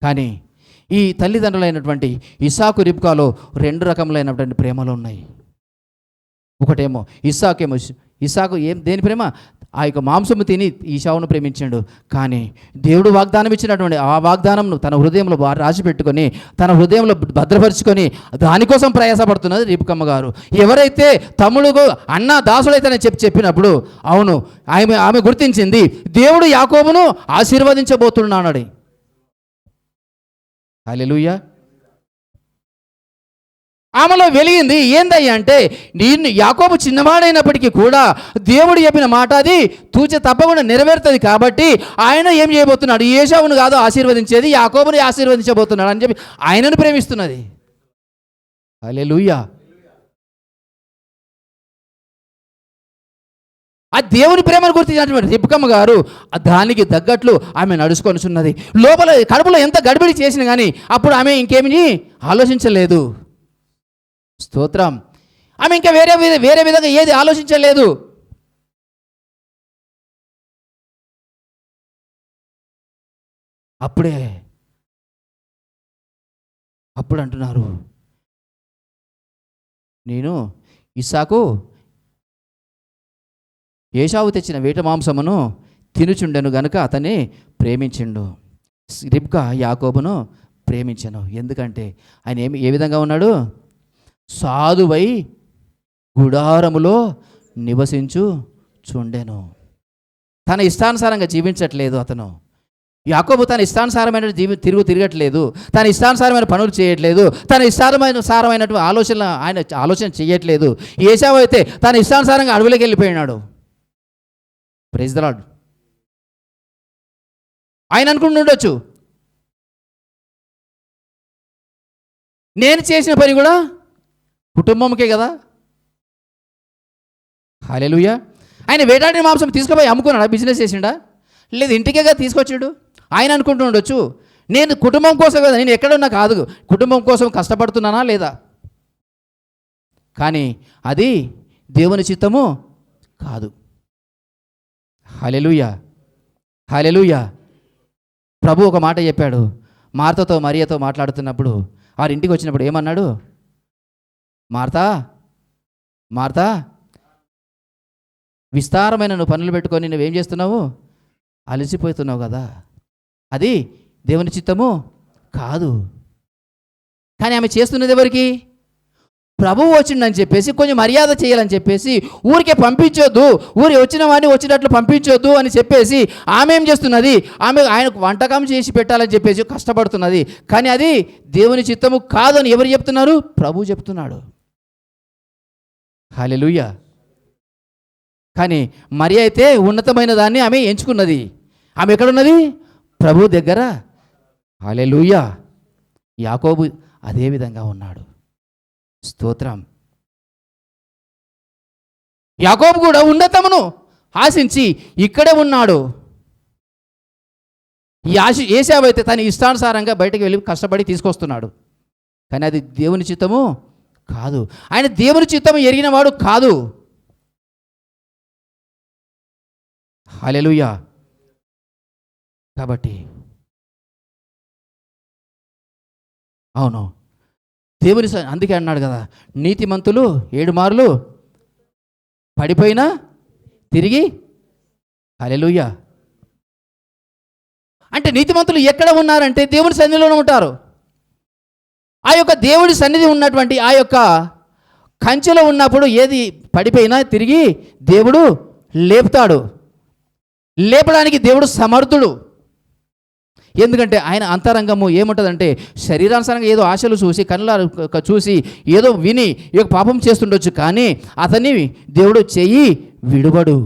కానీ ఈ తల్లిదండ్రులైనటువంటి ఇస్సాకు రిబ్కాలో 2 రకములైనటువంటి ప్రేమలు ఉన్నాయి. ఒకటేమో ఇస్సాకు దేని ప్రేమ? ఆ యొక్క మాంసము తిని ఈశావును ప్రేమించాడు. కానీ దేవుడు వాగ్దానం ఇచ్చినటువంటి ఆ వాగ్దానంను తన హృదయంలో రాసిపెట్టుకొని, తన హృదయంలో భద్రపరుచుకొని దానికోసం ప్రయాసపడుతున్నది రిబ్కమ్మ గారు. ఎవరైతే తమ్ముడు అన్న దాసుడైతేనే చెప్పినప్పుడు, అవును, ఆమె గుర్తించింది దేవుడు యాకోబును ఆశీర్వదించబోతున్నాడు. హల్లెలూయా. ఆమెలో వెలిగింది ఏందయ్యా అంటే, నేను యాకోబు చిన్నవాడైనప్పటికీ కూడా దేవుడు చెప్పిన మాట అది తూచే తప్పకుండా నెరవేరుతుంది. కాబట్టి ఆయన ఏం చేయబోతున్నాడు? ఏశావును కాదు ఆశీర్వదించేది, యాకోబుని ఆశీర్వదించబోతున్నాడు అని చెప్పి ఆయనను ప్రేమిస్తున్నది. హల్లెలూయా. ఆ దేవుని ప్రేమను గుర్తించినటువంటి రిబ్కమ్మ గారు దానికి తగ్గట్లు ఆమె నడుచుకొనిచున్నది. లోపల కడుపులో ఎంత గడిబిడి చేసినా కానీ అప్పుడు ఆమె ఇంకేమీ ఆలోచించలేదు. స్తోత్రం. ఆమె ఇంకా వేరే విధంగా ఏది ఆలోచించలేదు. అప్పుడు అంటున్నారు, నేను ఇస్సాకు ఏశావు తెచ్చిన వేట మాంసమును తినుచుండెను గనుక అతన్ని ప్రేమించిండు. రిబ్కా యాకోబును ప్రేమించను. ఎందుకంటే ఆయన ఏ విధంగా ఉన్నాడు? సాధువై గుడారములో నివసించుచుండెను. తన ఇష్టానుసారంగా జీవించట్లేదు అతను. యాకోబు తన ఇష్టానుసారమైన తిరగట్లేదు, తన ఇష్టానుసారమైన పనులు చేయట్లేదు, తన ఇష్టానుసారమైనటువంటి ఆయన ఆలోచన చేయట్లేదు. ఏశావు అయితే తన ఇష్టానుసారంగా అడవులకు వెళ్ళిపోయినాడు. Praise the lord. ఆయన అనుకుంటుండొచ్చు, నేను చేసిన పని కూడా కుటుంబంకే కదా. హల్లెలూయా. ఆయన వేటాడిన మాంసం తీసుకుపోయి అమ్ముకున్నాడా, బిజినెస్ చేసిండా? లేదు, ఇంటికేగా తీసుకొచ్చాడు. ఆయన అనుకుంటూ ఉండొచ్చు, నేను కుటుంబం కోసం కదా, నేను ఎక్కడున్నా కాదు, కుటుంబం కోసం కష్టపడుతున్నానా లేదా. కానీ అది దేవుని చిత్తము కాదు. హల్లెలూయా, హల్లెలూయా. ప్రభు ఒక మాట చెప్పాడు. మార్తతో మరియతో మాట్లాడుతున్నప్పుడు, వారి ఇంటికి వచ్చినప్పుడు ఏమన్నాడు? మార్తా, మార్తా, విస్తారమైన నువ్వు పనులు పెట్టుకొని నువ్వేం చేస్తున్నావు? అలసిపోతున్నావు కదా. అది దేవుని చిత్తము కాదు. కానీ ఆమె చేస్తున్నది ఎవరికి? ప్రభువు వచ్చిందని చెప్పేసి కొంచెం మర్యాద చేయాలని చెప్పేసి, ఊరికే పంపించొద్దు, ఊరి వచ్చిన వాడిని వచ్చినట్లు పంపించొద్దు అని చెప్పేసి ఆమె ఏం చేస్తున్నది? ఆమె ఆయనకు వంటకం చేసి పెట్టాలని చెప్పేసి కష్టపడుతున్నది. కానీ అది దేవుని చిత్తము కాదు అని ఎవరు చెప్తున్నారు? ప్రభు చెప్తున్నాడు. హల్లెలూయా. కానీ మరి అయితే ఉన్నతమైన దాన్ని ఆమె ఎంచుకున్నది. ఆమె ఎక్కడున్నది? ప్రభు దగ్గర. హల్లెలూయా. యాకోబు అదే విధంగా ఉన్నాడు. స్తోత్రం. యాకోబు కూడా ఉన్నతమును ఆశించి ఇక్కడే ఉన్నాడు. ఏశావు అయితే తన ఇష్టానుసారంగా బయటకు వెళ్ళి కష్టపడి తీసుకొస్తున్నాడు. కానీ అది దేవుని చిత్తము కాదు. ఆయన దేవుని చిత్తము ఎరిగిన వాడు కాదు. హల్లెలూయా. కాబట్టి అవును, దేవుని అందుకే అన్నాడు కదా, నీతిమంతులు 7 మార్లు పడిపోయినా తిరిగి. హల్లెలూయా. అంటే నీతిమంతులు ఎక్కడ ఉన్నారంటే దేవుని సన్నిధిలోనే ఉంటారు. ఆ యొక్క దేవుడి సన్నిధి ఉన్నటువంటి ఆ యొక్క కంచెలో ఉన్నప్పుడు ఏది పడిపోయినా తిరిగి దేవుడు లేపుతాడు. లేపడానికి దేవుడు సమర్థుడు. ఎందుకంటే ఆయన అంతరంగము ఏముంటుందంటే, శరీరానుసారంగా ఏదో ఆశలు చూసి కళ్ళ చూసి ఏదో విని ఈ యొక్క పాపం చేస్తుండొచ్చు, కానీ అతన్ని దేవుడు చెయ్యి విడువడు.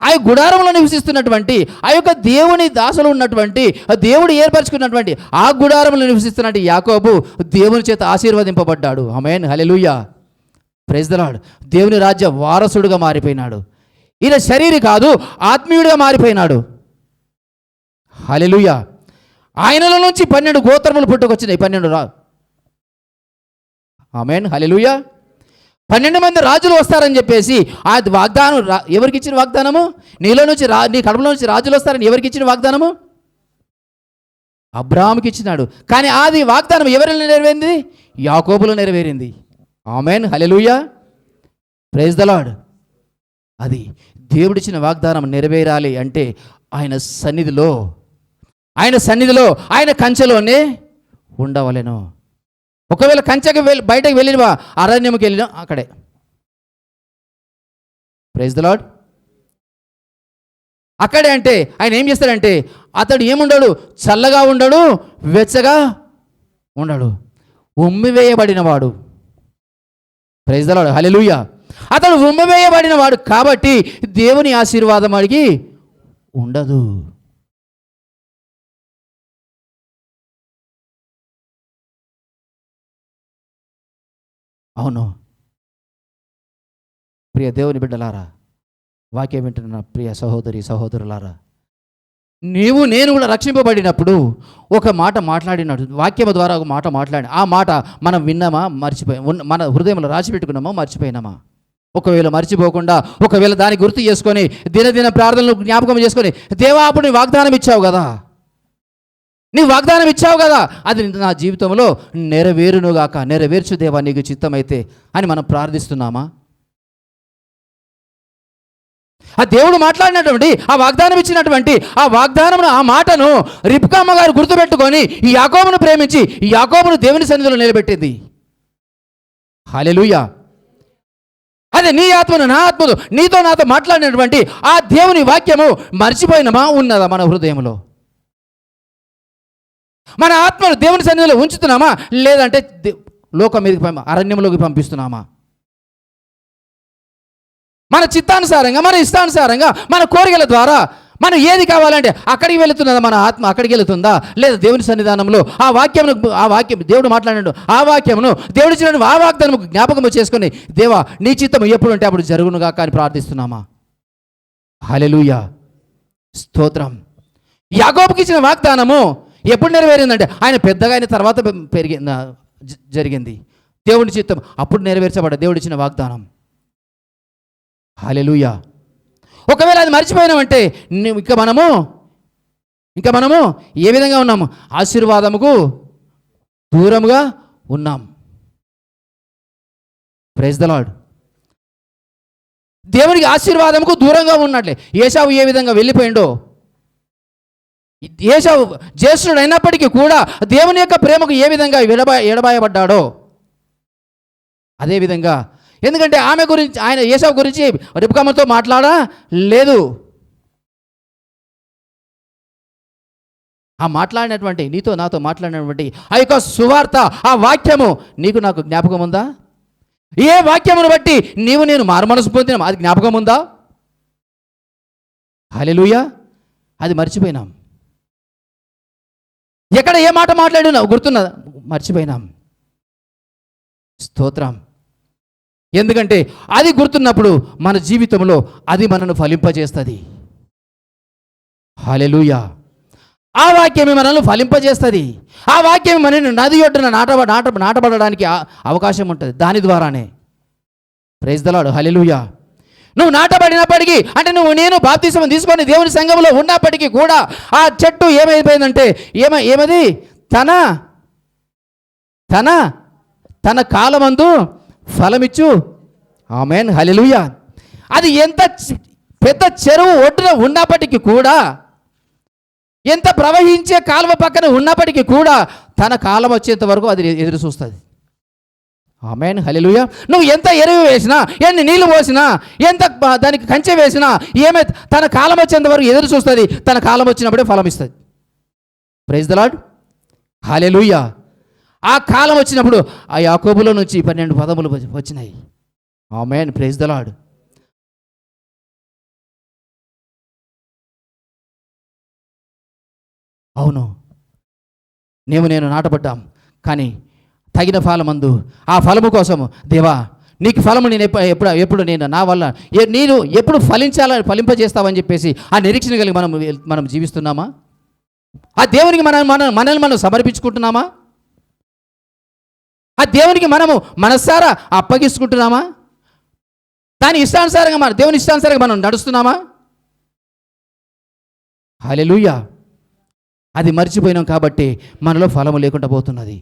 ఆ గుడారంలో నివసిస్తున్నటువంటి ఆ యొక్క దేవుని దాసులు ఉన్నటువంటి దేవుడు ఏర్పరచుకున్నటువంటి ఆ గుడారంలో నివసిస్తున్నటువంటి యాకోబు దేవుని చేత ఆశీర్వదింపబడ్డాడు. ఆమేన్, హల్లెలూయా, ప్రైజ్ ది లార్డ్. దేవుని రాజ్య వారసుడుగా మారిపోయినాడు. ఈయన శరీరి కాదు, ఆత్మీయుడిగా మారిపోయినాడు. హల్లెలూయా. ఆయనలో నుంచి 12 గోత్రములు పుట్టుకొచ్చినాయి. 12 ఆమేన్, హల్లెలూయా. 12 మంది రాజులు వస్తారని చెప్పేసి ఆ వాగ్దానం ఎవరికి ఇచ్చిన వాగ్దానము? నీలో నుంచి నీ కడుపులో నుంచి రాజులు వస్తారని ఎవరికి ఇచ్చిన వాగ్దానము? అబ్రాహాముకి ఇచ్చినాడు. కానీ అది వాగ్దానం ఎవరిలో నెరవేరింది? యాకోబులో నెరవేరింది. ఆమేన్, హల్లెలూయా, ప్రైజ్ ది లార్డ్. అది దేవుడిచ్చిన వాగ్దానం నెరవేరాలి అంటే ఆయన సన్నిధిలో ఆయన కంచెలోనే ఉండవలెను. ఒకవేళ కంచెకి బయటకు వెళ్ళినవా, అరణ్యంకి వెళ్ళినా అక్కడే. Praise the lord. అక్కడే అంటే ఆయన ఏం చేస్తాడంటే, అతడు ఏముండడు, చల్లగా ఉండడు, వెచ్చగా ఉండడు, ఉమ్మివేయబడినవాడు. ప్రైజ్ ది లార్డ్, హల్లెలూయా. అతడు ఉమ్మివేయబడిన వాడు కాబట్టి దేవుని ఆశీర్వాదం అడిగి ఉండదు. అవును ప్రియ దేవుని బిడ్డలారా, వాక్యం వింటున్న ప్రియ సహోదరి సహోదరులారా, నీవు నేను కూడా రక్షింపబడినప్పుడు ఒక మాట మాట్లాడినాడు, వాక్యము ద్వారా ఒక మాట మాట్లాడి, ఆ మాట మనం విన్నామా, మన హృదయంలో రాసిపెట్టుకున్నామా, మర్చిపోయినామా? ఒకవేళ మర్చిపోకుండా, ఒకవేళ దాన్ని గుర్తు చేసుకొని దినదిన ప్రార్థనలు జ్ఞాపకం చేసుకొని, దేవా అప్పుడు నీ వాగ్దానం ఇచ్చావు కదా, నీ వాగ్దానం ఇచ్చావు కదా, అది నా జీవితంలో నెరవేరునుగాక, నెరవేర్చు దేవా నీకు చిత్తమైతే అని మనం ప్రార్థిస్తున్నామా? ఆ దేవుడు మాట్లాడినటువంటి ఆ వాగ్దానం ఇచ్చినటువంటి ఆ వాగ్దానం, ఆ మాటను రిబ్కా అమ్మ గారు గుర్తుపెట్టుకొని ఈ యాకోబును ప్రేమించి ఈ యాకోబును దేవుని సన్నిధిలో నిలబెట్టింది. హల్లెలూయా. అదే నీ ఆత్మను నా ఆత్మను నీతో నాతో మాట్లాడినటువంటి ఆ దేవుని వాక్యము మర్చిపోయినమా, ఉన్నదా మన హృదయంలో? మన ఆత్మను దేవుని సన్నిధిలో ఉంచుతున్నామా, లేదంటే లోకం మీదకి అరణ్యంలోకి పంపిస్తున్నామా? మన చిత్తానుసారంగా, మన ఇష్టానుసారంగా, మన కోరికల ద్వారా మనం ఏది కావాలంటే అక్కడికి వెళుతున్నదా, మన ఆత్మ అక్కడికి వెళుతుందా, లేదా దేవుని సన్నిధానంలో ఆ వాక్యం దేవుడు మాట్లాడాడు, ఆ వాక్యమును దేవుడి ఇచ్చిన ఆ వాగ్దానము జ్ఞాపకము చేసుకొని దేవా నీ చిత్తము ఎప్పుడు అంటే అప్పుడు జరుగునుగా కానీ ప్రార్థిస్తున్నామా? హల్లెలూయా, స్తోత్రం. యాకోబుకి ఇచ్చిన వాగ్దానము ఎప్పుడు నెరవేరిందంటే ఆయన పెద్దగా అయిన తర్వాత జరిగింది. దేవుని చిత్తం అప్పుడు నెరవేర్చబడ్డ దేవుడు ఇచ్చిన వాగ్దానం. హల్లెలూయా. ఒకవేళ అది మర్చిపోయినామంటే ఇంకా మనము ఏ విధంగా ఉన్నాము? ఆశీర్వాదముకు దూరముగా ఉన్నాం. Praise the lord. దేవునికి ఆశీర్వాదముకు దూరంగా ఉన్నట్లే ఏశావు ఏ విధంగా వెళ్ళిపోయిండో, ఏశావు జ్యేష్ఠుడు అయినప్పటికీ కూడా దేవుని యొక్క ప్రేమకు ఏ విధంగా ఎడబాయబడ్డాడో అదేవిధంగా, ఎందుకంటే ఆమె గురించి ఆయన ఏశావు గురించి రిబ్కామతో మాట్లాడలేదు. ఆ మాట్లాడినటువంటి నీతో నాతో మాట్లాడినటువంటి ఆ యొక్క సువార్త, ఆ వాక్యము నీకు నాకు జ్ఞాపకం ఉందా? ఏ వాక్యమును బట్టి నీవు నేను మారుమనసు పొందినాం అది జ్ఞాపకం ఉందా? హల్లెలూయా. అది మర్చిపోయినాం. ఎక్కడ ఏ మాట మాట్లాడినా గుర్తున్నదా? మర్చిపోయినాం. స్తోత్రం. ఎందుకంటే అది గుర్తున్నప్పుడు మన జీవితంలో అది మనను ఫలింపజేస్తుంది. హల్లెలూయా. ఆ వాక్యమే మనల్ని ఫలింపజేస్తుంది. ఆ వాక్యం మనని నది ఒడ్డున నాటబడడానికి అవకాశం ఉంటుంది దాని ద్వారానే. Praise the lord. హల్లెలూయా. నువ్వు నాటబడినప్పటికీ అంటే నేను బాప్తిసం తీసుకొని దేవుని సంఘంలో ఉన్నప్పటికీ కూడా ఆ చెట్టు ఏమైపోయిందంటే ఏమది తన కాలమందు ఫలమిచ్చు. ఆమేన్. హల్లెలూయా. అది ఎంత పెద్ద చెరువు ఒడ్డున ఉన్నప్పటికీ కూడా, ఎంత ప్రవహించే కాలువ పక్కన ఉన్నప్పటికీ కూడా తన కాలం వచ్చేంత వరకు అది ఎదురు చూస్తుంది. ఆమేన్. హల్లెలూయా. నువ్వు ఎంత ఎరువు వేసినా, ఎన్ని నీళ్లు పోసినా, ఎంత దానికి కంచె వేసినా తన కాలం వచ్చేంత వరకు ఎదురు చూస్తుంది. తన కాలం వచ్చినప్పుడే ఫలం ఇస్తుంది. Praise the lord. హల్లెలూయా. ఆ కాలం వచ్చినప్పుడు ఆ యాకోబులో నుంచి 12 పదములు వచ్చినాయి. ఆమేన్. Praise the lord. అవును, నేను నాటబడ్డాం, కానీ తగిన ఫలమందు ఆ ఫలము కోసము దేవా నీకు ఫలము నేను ఎప్పుడు నేను నా వల్ల నేను ఎప్పుడు ఫలింపజేస్తావని చెప్పేసి ఆ నిరీక్షణ కలిగి మనం జీవిస్తున్నామా? ఆ దేవునికి మనల్ని మనం సమర్పించుకుంటున్నామా? ఆ దేవునికి మనము మనస్సారా అప్పగిస్తుకుంటున్నామా? దాని ఇష్టానుసారంగా దేవుని ఇష్టానుసారంగా మనం నడుస్తున్నామా? హల్లెలూయా. అది మర్చిపోయినాం కాబట్టి మనలో ఫలము లేకుండా పోతున్నది.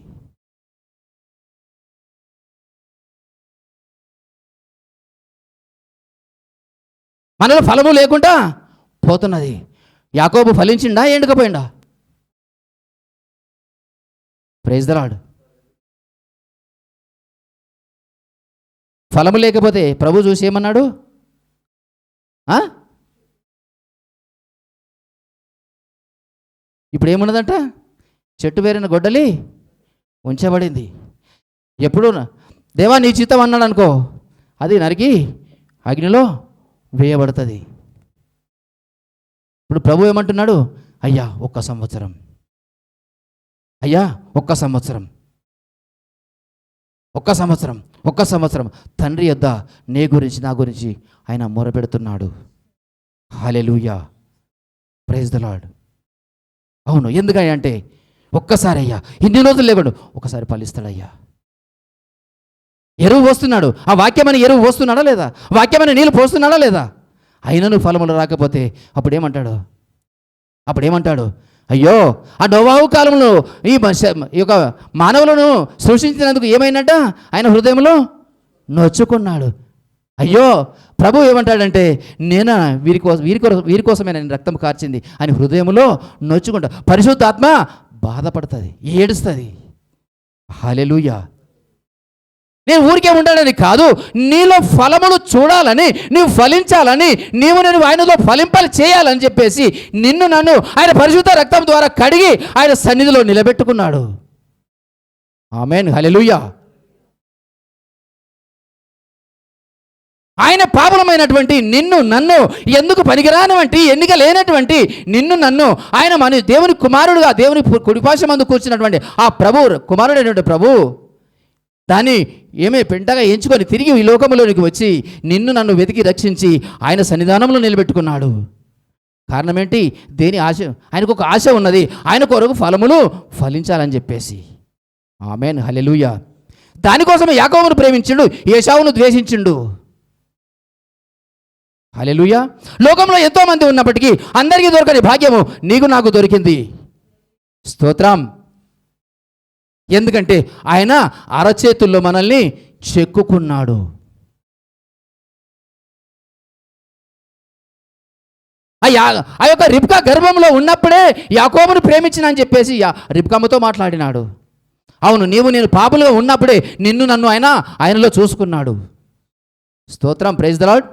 మనలో ఫలము లేకుండా పోతున్నది. యాకోబు ఫలించిండా, ఎండుకపోయిండా? Praise the lord. ఫలము లేకపోతే ప్రభు చూసి ఏమన్నాడు? ఇప్పుడు ఏమున్నదంట? చెట్టు వేరిన గొడ్డలి ఉంచబడింది. ఎప్పుడు దేవా నీ చిత్తం అన్నాడు అనుకో, అది నరికి అగ్నిలో వేయబడుతుంది. ఇప్పుడు ప్రభు ఏమంటున్నాడు? అయ్యా ఒక్క సంవత్సరం, అయ్యా ఒక్క సంవత్సరం, ఒక్క సంవత్సరం తండ్రి యొద్ద నీ గురించి నా గురించి ఆయన మొరపెడుతున్నాడు. హల్లెలూయా. Praise the lord. అవును, ఎందుకని అంటే ఒక్కసారి అయ్యా ఇన్ని రోజులు లేకుండా ఒకసారి ఫలిస్తాడయ్యా. ఎరువు పోస్తున్నాడు, ఆ వాక్యమని ఎరువు పోస్తున్నాడా లేదా? వాక్యమని నీళ్ళు పోస్తున్నాడా లేదా? అయినను ఫలములు రాకపోతే అప్పుడేమంటాడు? అయ్యో ఆ నోవాహు కాలంలో ఈ యొక్క మానవులను సృష్టించినందుకు ఏమైనట్ట? ఆయన హృదయంలో నొచ్చుకున్నాడు. అయ్యో ప్రభు ఏమంటాడంటే నేను వీరి కోసమే నేను రక్తం కార్చింది అని హృదయంలో నొచ్చుకుంటా. పరిశుద్ధాత్మ బాధపడుతుంది, ఏడుస్తుంది. హల్లెలూయా. నేను ఊరికే ఉండాలని కాదు, నీలో ఫలములు చూడాలని, నీవు ఫలించాలని, నేను ఆయనలో ఫలింపాలి చేయాలని చెప్పేసి నన్ను ఆయన పరిశుద్ధ రక్తం ద్వారా కడిగి ఆయన సన్నిధిలో నిలబెట్టుకున్నాడు. ఆమేన్. హల్లెలూయా. ఆయన పాపులమైనటువంటి నిన్ను నన్ను, ఎందుకు పనికిరానటువంటి ఎన్నిక లేనటువంటి నిన్ను నన్ను ఆయన మన దేవుని కుమారుడుగా దేవుని కుడిపార్శ్వమందు కూర్చున్నటువంటి ఆ ప్రభు కుమారుడైనటువంటి ప్రభు దాన్ని పెంటగా ఎంచుకొని తిరిగి ఈ లోకంలోనికి వచ్చి నిన్ను నన్ను వెతికి రక్షించి ఆయన సన్నిధానంలో నిలబెట్టుకున్నాడు. కారణం ఏంటి? దేని ఆశ? ఆయనకు ఒక ఆశ ఉన్నది, ఆయన కొరకు ఫలములు ఫలించాలని చెప్పేసి. ఆమేన్, హల్లెలూయా. దానికోసమే యాకోబును ప్రేమించిండు, ఏశావును ద్వేషించిండు. హల్లెలూయా. లోకంలో ఎంతోమంది ఉన్నప్పటికీ అందరికీ దొరకని భాగ్యము నీకు నాకు దొరికింది. స్తోత్రం. ఎందుకంటే ఆయన అరచేతుల్లో మనల్ని చెక్కుకున్నాడు. ఆ యొక్క రిబ్కా గర్భంలో ఉన్నప్పుడే యాకోబును ప్రేమించిన అని చెప్పేసి రిబ్కామ్మతో మాట్లాడినాడు. అవును, నీవు నేను పాపులుగా ఉన్నప్పుడే నిన్ను నన్ను ఆయనలో చూసుకున్నాడు. స్తోత్రం, ప్రైజ్ ది లార్డ్.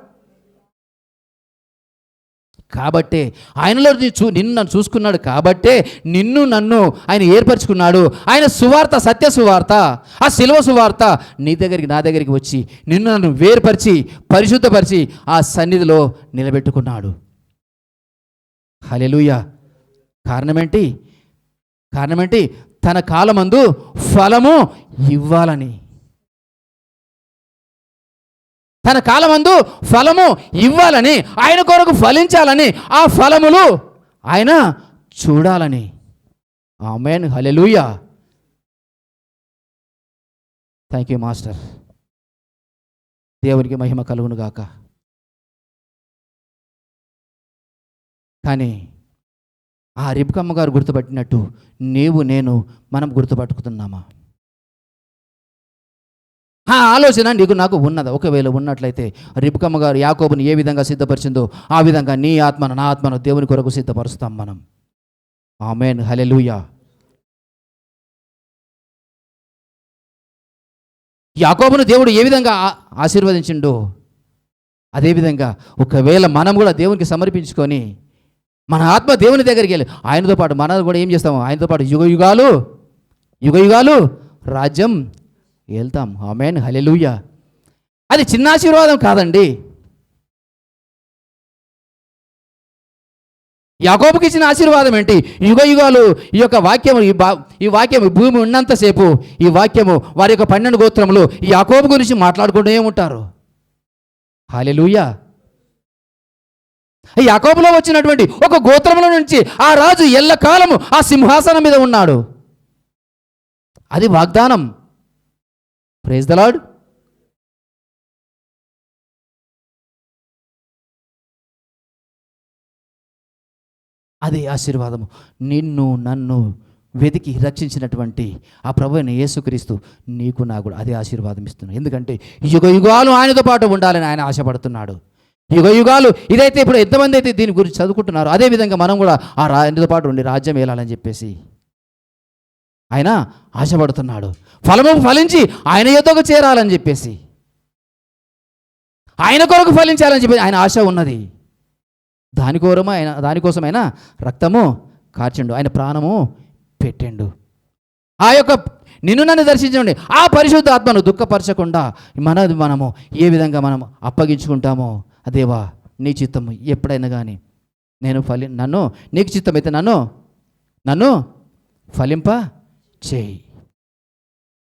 కాబట్టే ఆయనలో నిన్ను నన్ను చూసుకున్నాడు, కాబట్టే నిన్ను నన్ను ఆయన ఏర్పరచుకున్నాడు. ఆయన సువార్త, సత్య సువార్త, ఆ శిలువ సువార్త నీ దగ్గరికి నా దగ్గరికి వచ్చి నిన్ను నన్ను వేరుపరిచి పరిశుద్ధపరిచి ఆ సన్నిధిలో నిలబెట్టుకున్నాడు. హల్లెలూయా. కారణమేంటి? తన కాలమందు ఫలము ఇవ్వాలని. తన కాలమందు ఫలము ఇవ్వాలని, ఆయన కొరకు ఫలించాలని, ఆ ఫలములు ఆయన చూడాలని. Amen, hallelujah. Thank you master. దేవునికి మహిమ కలుగును గాక. కానీ ఆ రిబ్కమ్మ గారు గుర్తుపట్టినట్టు నీవు నేను మనం గుర్తుపట్టుకుతున్నామా? ఆ ఆలోచన నీకు నాకు ఉన్నదా? ఒకవేళ ఉన్నట్లయితే రిబ్కమ్మ గారు యాకోబుని ఏ విధంగా సిద్ధపరిచిందో ఆ విధంగా నీ ఆత్మను నా ఆత్మను దేవుని కొరకు సిద్ధపరుస్తాం మనం. ఆమేన్, హల్లెలూయా. యాకోబును దేవుడు ఏ విధంగా ఆశీర్వదించిండో అదేవిధంగా ఒకవేళ మనం కూడా దేవునికి సమర్పించుకొని మన ఆత్మ దేవుని దగ్గరికి వెళ్ళి ఆయనతో పాటు మనం కూడా ఏం చేస్తాము? ఆయనతో పాటు యుగ యుగాలు రాజ్యం వెళ్తాం. ఆమేన్, హల్లెలూయా. అది చిన్న ఆశీర్వాదం కాదండి. యాకోబుకి ఇచ్చిన ఆశీర్వాదం ఏంటి? యుగ యుగాలు ఈ యొక్క వాక్యము ఈ వాక్యము భూమి ఉన్నంతసేపు ఈ వాక్యము వారి యొక్క 12 గోత్రములు ఈ యాకోబు గురించి మాట్లాడుకుంటూ ఉంటారు. హల్లెలూయా. ఈ యాకోబులో వచ్చినటువంటి ఒక గోత్రముల నుంచి ఆ రాజు ఎల్లకాలము ఆ సింహాసనం మీద ఉన్నాడు. అది వాగ్దానం. Praise the lord. అది ఆశీర్వాదము. నిన్ను నన్ను వెతికి రక్షించినటువంటి ఆ ప్రభువైన యేసుక్రీస్తు నీకు నాకు కూడా అదే ఆశీర్వాదం ఇస్తున్నాడు. ఎందుకంటే యుగ యుగాలు ఆయనతో పాటు ఉండాలని ఆయన ఆశపడుతున్నాడు. యుగ యుగాలు ఇదైతే ఇప్పుడు ఎంతమంది అయితే దీని గురించి చదువుకుంటున్నారో అదేవిధంగా మనం కూడా ఆ ఆయనతో పాటు ఉండి రాజ్యం వేయాలని చెప్పేసి ఆయన ఆశపడుతున్నాడు. ఫలము ఫలించి ఆయన యొద్దకు చేరాలని చెప్పేసి ఆయన కొరకు ఫలించాలని చెప్పి ఆయన ఆశ ఉన్నది. దానికోసం ఆయన రక్తము కార్చిండు, ఆయన ప్రాణము పెట్టిండు. ఆ యొక్క నిన్ను నన్ను దర్శించండి ఆ పరిశుద్ధ ఆత్మను దుఃఖపరచకుండా మనము ఏ విధంగా మనం అప్పగించుకుంటామో, దేవా నీ చిత్తము ఎప్పుడైనా కానీ నన్ను నీకు చిత్తమైతే నన్ను ఫలింప చేయి.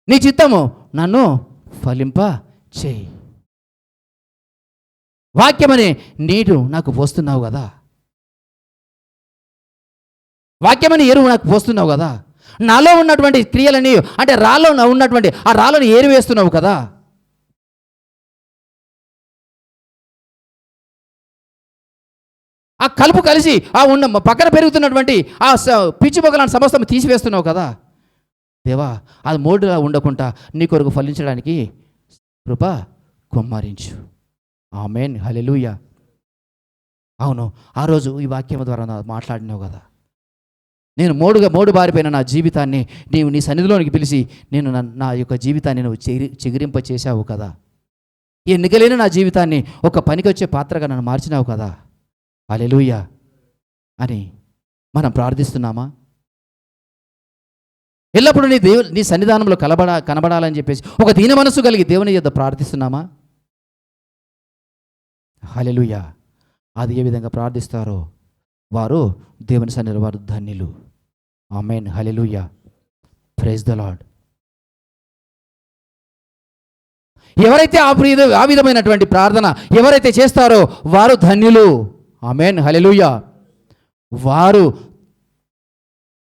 నీ చిత్తము నన్ను ఫలింప చేయి. వాక్యమని నీరు నాకు పోస్తున్నావు కదా, వాక్యమని ఎరువు నాకు పోస్తున్నావు కదా, నాలో ఉన్నటువంటి క్రియలని అంటే రాళ్ళలో ఉన్నటువంటి ఆ రాళ్ళను ఏరి వేస్తున్నావు కదా. ఆ కలుపు కలిసి ఆ ఉన్న పక్కన పెరుగుతున్నటువంటి ఆ పిచ్చి మొక్కలను సమస్తం తీసివేస్తున్నావు కదా. దేవా అది మోడులా ఉండకుండా నీ కొరకు ఫలించడానికి కృప కుమ్మరించు. ఆమేన్, హల్లెలూయా. అవును, ఆ రోజు ఈ వాక్యం ద్వారా మాట్లాడినావు కదా, నేను మోడు బారిపోయిన నా జీవితాన్ని నీవు నీ సన్నిధిలోనికి పిలిచి నా యొక్క జీవితాన్ని నువ్వు చిగురింప చేశావు కదా. ఎన్నికలేని నా జీవితాన్ని ఒక పనికి వచ్చే పాత్రగా నన్ను మార్చినావు కదా. హల్లెలూయా అని మనం ప్రార్థిస్తున్నామా? ఎల్లప్పుడూ నీ సన్నిధానంలో కనబడాలని చెప్పేసి ఒక దీన మనస్సు కలిగి దేవుని యొద్ద ప్రార్థిస్తున్నామా? హల్లెలూయా. అది ఏ విధంగా ప్రార్థిస్తారో వారు దేవుని సన్నిధిలో వారు ధన్యులు. Amen. Hallelujah. Praise the lord. ఎవరైతే ఆ విధమైనటువంటి ప్రార్థన ఎవరైతే చేస్తారో వారు ధన్యులు. ఆమేన్. హల్లెలూయా. వారు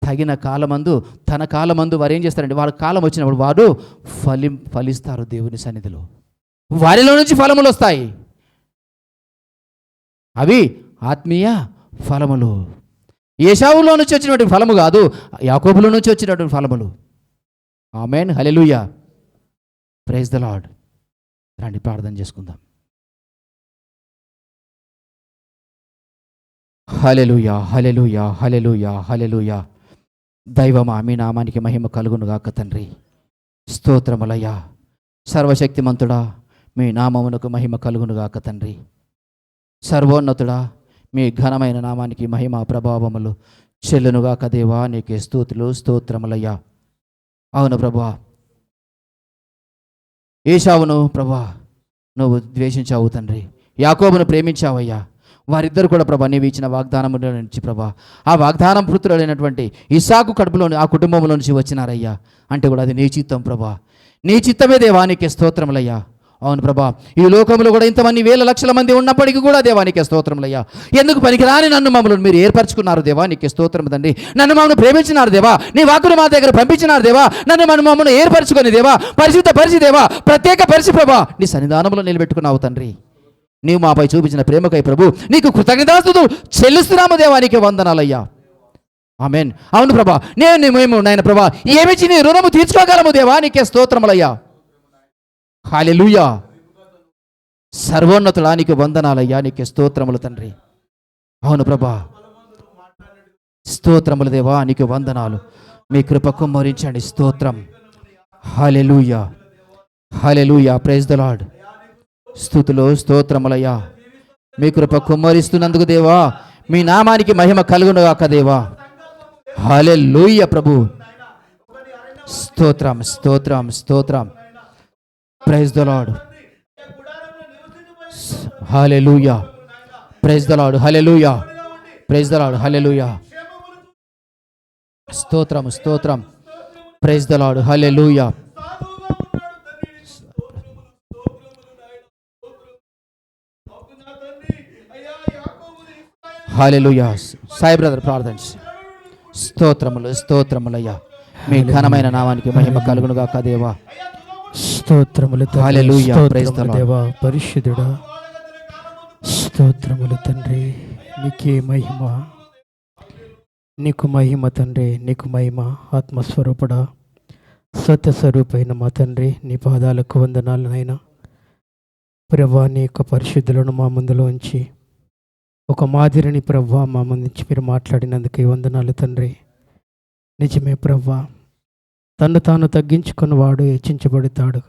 తగిన కాలమందు తన కాలమందు వారు ఏం చేస్తారంటే వారి కాలం వచ్చినప్పుడు వారు ఫలిస్తారు దేవుని సన్నిధిలో. వారిలో నుంచి ఫలములు వస్తాయి. అవి ఆత్మీయ ఫలములు. ఏశావులో నుంచి వచ్చినటువంటి ఫలము కాదు, యాకోబులో నుంచి వచ్చినటువంటి ఫలములు. Amen. Hallelujah. Praise the lord. రండి ప్రార్థన చేసుకుందాం. హల్లెలూయా, హల్లెలూయా, హల్లెలూయా, హల్లెలూయా. దైవమా, మీ నామానికి మహిమ కలుగునుగాక తండ్రి. స్తోత్రములయ్యా. సర్వశక్తిమంతుడా, మీ నామమునకు మహిమ కలుగునుగాక తండ్రి. సర్వోన్నతుడా, మీ ఘనమైన నామానికి మహిమ ప్రభావములు చెల్లునుగాక దేవా. నీకే స్తుతులు స్తోత్రములయ్యా. అవును ప్రభా, ఏశావును ప్రభా నువ్వు ద్వేషించావు తండ్రి, యాకోబును ప్రేమించావయ్యా. వారిద్దరు కూడా ప్రభా నీవు ఇచ్చిన వాగ్దానం నుంచి ప్రభా ఆ వాగ్దానం పుత్రుడైనటువంటి ఇస్సాకు కడుపులో ఆ కుటుంబంలో నుంచి వచ్చినారయ్యా. అంటే కూడా అది నీ చిత్తం ప్రభా. నీ చిత్తమే దేవానికి స్తోత్రములయ్యా. అవును ప్రభా, ఈ లోకంలో కూడా ఇంతమంది వేల లక్షల మంది ఉన్నప్పటికీ కూడా దేవానికి స్తోత్రములయ్యా. ఎందుకు పనికిరాని నన్ను మమ్మల్ని మీరు ఏర్పరచుకున్నారు దేవానికి స్తోత్రం తండ్రి. నన్ను మమ్మల్ని ప్రేమించినారు దేవా, నీ వాక్కును మా దగ్గర పంపించినారు దేవా. నన్ను మమ్మల్ని ఏర్పరచుకొని దేవా, పరిశుద్ధ పరిచి దేవా, ప్రత్యేక పరిచి ప్రభా నీ సన్నిధానంలో నిలబెట్టుకున్నావు తండ్రి. నీవు మాపై చూపించిన ప్రేమకై ప్రభు నీకు కృతజ్ఞతాస్తుతులు చెల్లిస్తున్నాము దేవానికి వందనాలయ్యా. ఆమేన్. అవును ప్రభా, మేము నాయన ప్రభా ఏమిచ్చి నీ రుణము తీర్చుకోగలము దేవా, నీకే స్తోత్రములయ్యా. హల్లెలూయా. సర్వోన్నతుడా నీకు వందనాలయ్యా, నీకే స్తోత్రములు తండ్రి. అవును ప్రభా, స్తోత్రములు దేవా, నీకు వందనాలు. మీ కృప కుమ్మరించండి. స్తోత్రం. Hallelujah, hallelujah. Praise the lord. స్తుతులు స్తోత్రములయ్యా. మీ కృప కుమ్మరిస్తున్నందుకు దేవా మీ నామానికి మహిమ కలుగునుగాక దేవా. హల్లెలూయా ప్రభు. స్తోత్రం, స్తోత్రం, స్తోత్రం. Praise the lord. Hallelujah. Praise the lord. Hallelujah. Praise the lord. Hallelujah. స్తోత్రం, స్తోత్రం. Praise the lord. Hallelujah. Hallelujah. Sai brother ప్రార్థన. స్తోత్రములు స్తోత్రములయ్యా. మీ ఘనమైన నామానికి మహిమ కలుగునుగాక దేవా. స్తోత్రములు హల్లెలూయా. Praise the lord. దేవా పరిశుద్ధుడా, స్తోత్రములు తండ్రి. నీకే మహిమ, నీకు మహిమ తండ్రి, నీకు మహిమ. ఆత్మస్వరూపుడా, సత్యస్వరూపైన మా తండ్రి, నీ పాదాలకు వందనాలనైనా ప్రభా. నీ యొక్క పరిశుద్ధులను మా ముందులో ఉంచి ఒక మాదిరిని ప్రభా మా ముందు నుంచి మీరు మాట్లాడినందుకే వందనాలు తండ్రి. నిజమే ప్రభా, తను తాను తగ్గించుకున్నవాడు హెచ్చించబడతాడు,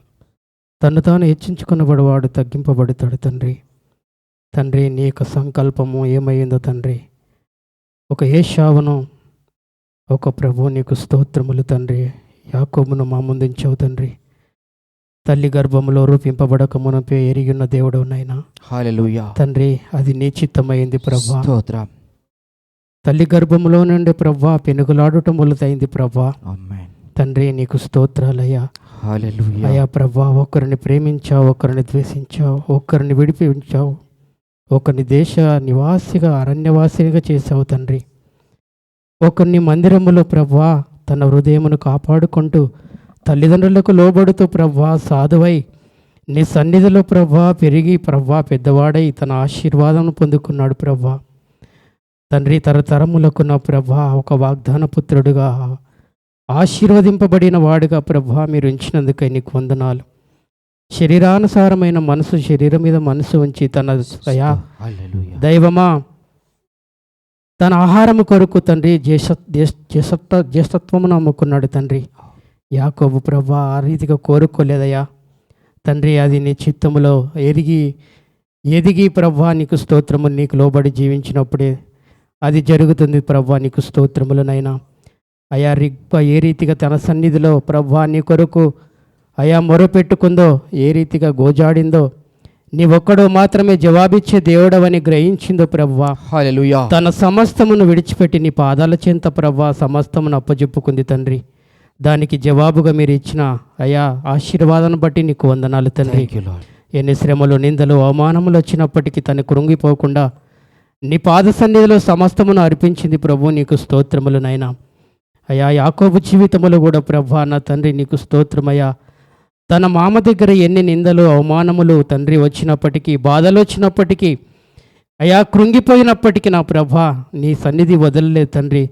తను తాను హెచ్చించుకున్నవాడు వాడు తగ్గింపబడతాడు తండ్రి. తండ్రి నీ యొక్క సంకల్పము ఏమైందో తండ్రి, ఒక ఏశావును ఒక ప్రభు నీకు స్తోత్రములు తండ్రి. యాకోబును మా ముందుంచావు తండ్రి. తల్లి గర్భములో రూపింపబడక మునపే ఎరిగిన దేవుడు నైనా. హల్లెలూయా తండ్రి, అది నీ చిత్తమైంది ప్రభా. స్తోత్రం. తల్లి గర్భములో నుండి ప్రభా పెనుగులాడటం మొదలైంది ప్రభా. ఆమేన్. తండ్రి నీకు స్తోత్రాలయ్యా. హల్లెలూయా. అయ్యా ప్రభా, ఒకరిని ప్రేమించావు, ఒకరిని ద్వేషించావు, ఒకరిని విడిపించావు, ఒకరిని దేశ నివాసిగా అరణ్యవాసిగా చేశావు తండ్రి. ఒకరిని మందిరములో ప్రభా తన హృదయమును కాపాడుకుంటూ తల్లిదండ్రులకు లోబడుతూ ప్రభా సాధువై నీ సన్నిధిలో ప్రభా పెరిగి ప్రభా పెద్దవాడై తన ఆశీర్వాదం పొందుకున్నాడు ప్రభా. తండ్రి తరతరములకు నా ప్రభా ఒక వాగ్దాన పుత్రుడుగా ఆశీర్వదింపబడిన వాడుగా ప్రభా మీరు ఉంచినందుకై నీకు వందనాలు. శరీరానుసారమైన మనసు శరీరం మీద మనసు ఉంచి తన హల్లెలూయా. దైవమా తన ఆహారము కొరకు తండ్రి జ్యేష్ఠత్వమును అమ్ముకున్నాడు తండ్రి. యాకోబు ప్రభా ఆ రీతిగా కోరుకోలేదయ్యా తండ్రి. అది నీ చిత్తములో ఎదిగి ప్రభా నీకు స్తోత్రము, నీకు లోబడి జీవించినప్పుడే అది జరుగుతుంది ప్రభా. నీకు స్తోత్రములనైనా అయా రిగ్బ ఏ రీతిగా తన సన్నిధిలో ప్రభా నీ కొరకు అయా మొరపెట్టుకుందో, ఏ రీతిగా గోజాడిందో, నీవొక్కడు మాత్రమే జవాబిచ్చే దేవుడవని గ్రహించిందో ప్రభువా. హల్లెలూయా. తన సమస్తమును విడిచిపెట్టి నీ పాదాల చెంత ప్రభువా సమస్తమును అప్పజెప్పుకుంది తండ్రి. దానికి జవాబుగా మీరు ఇచ్చిన అయా ఆశీర్వాదాన్ని బట్టి నీకు వందనాలు తండ్రి. Thank you, Lord. ఎన్ని శ్రమలు నిందలు అవమానములు వచ్చినప్పటికీ తను కృంగిపోకుండా నీ పాద సన్నిధిలో సమస్తమును అర్పించింది ప్రభు. నీకు స్తోత్రములు నాయనా. అయా యాకోబు జీవితములో కూడా ప్రభా నా తండ్రి నీకు స్తోత్రమయ్యా. తన మామ దగ్గర ఎన్ని నిందలు అవమానములు తండ్రి వచ్చినప్పటికీ, బాధలు వచ్చినప్పటికీ, అయా కృంగిపోయినప్పటికీ నా ప్రభా నీ సన్నిధి వదలలేదు తండ్రి.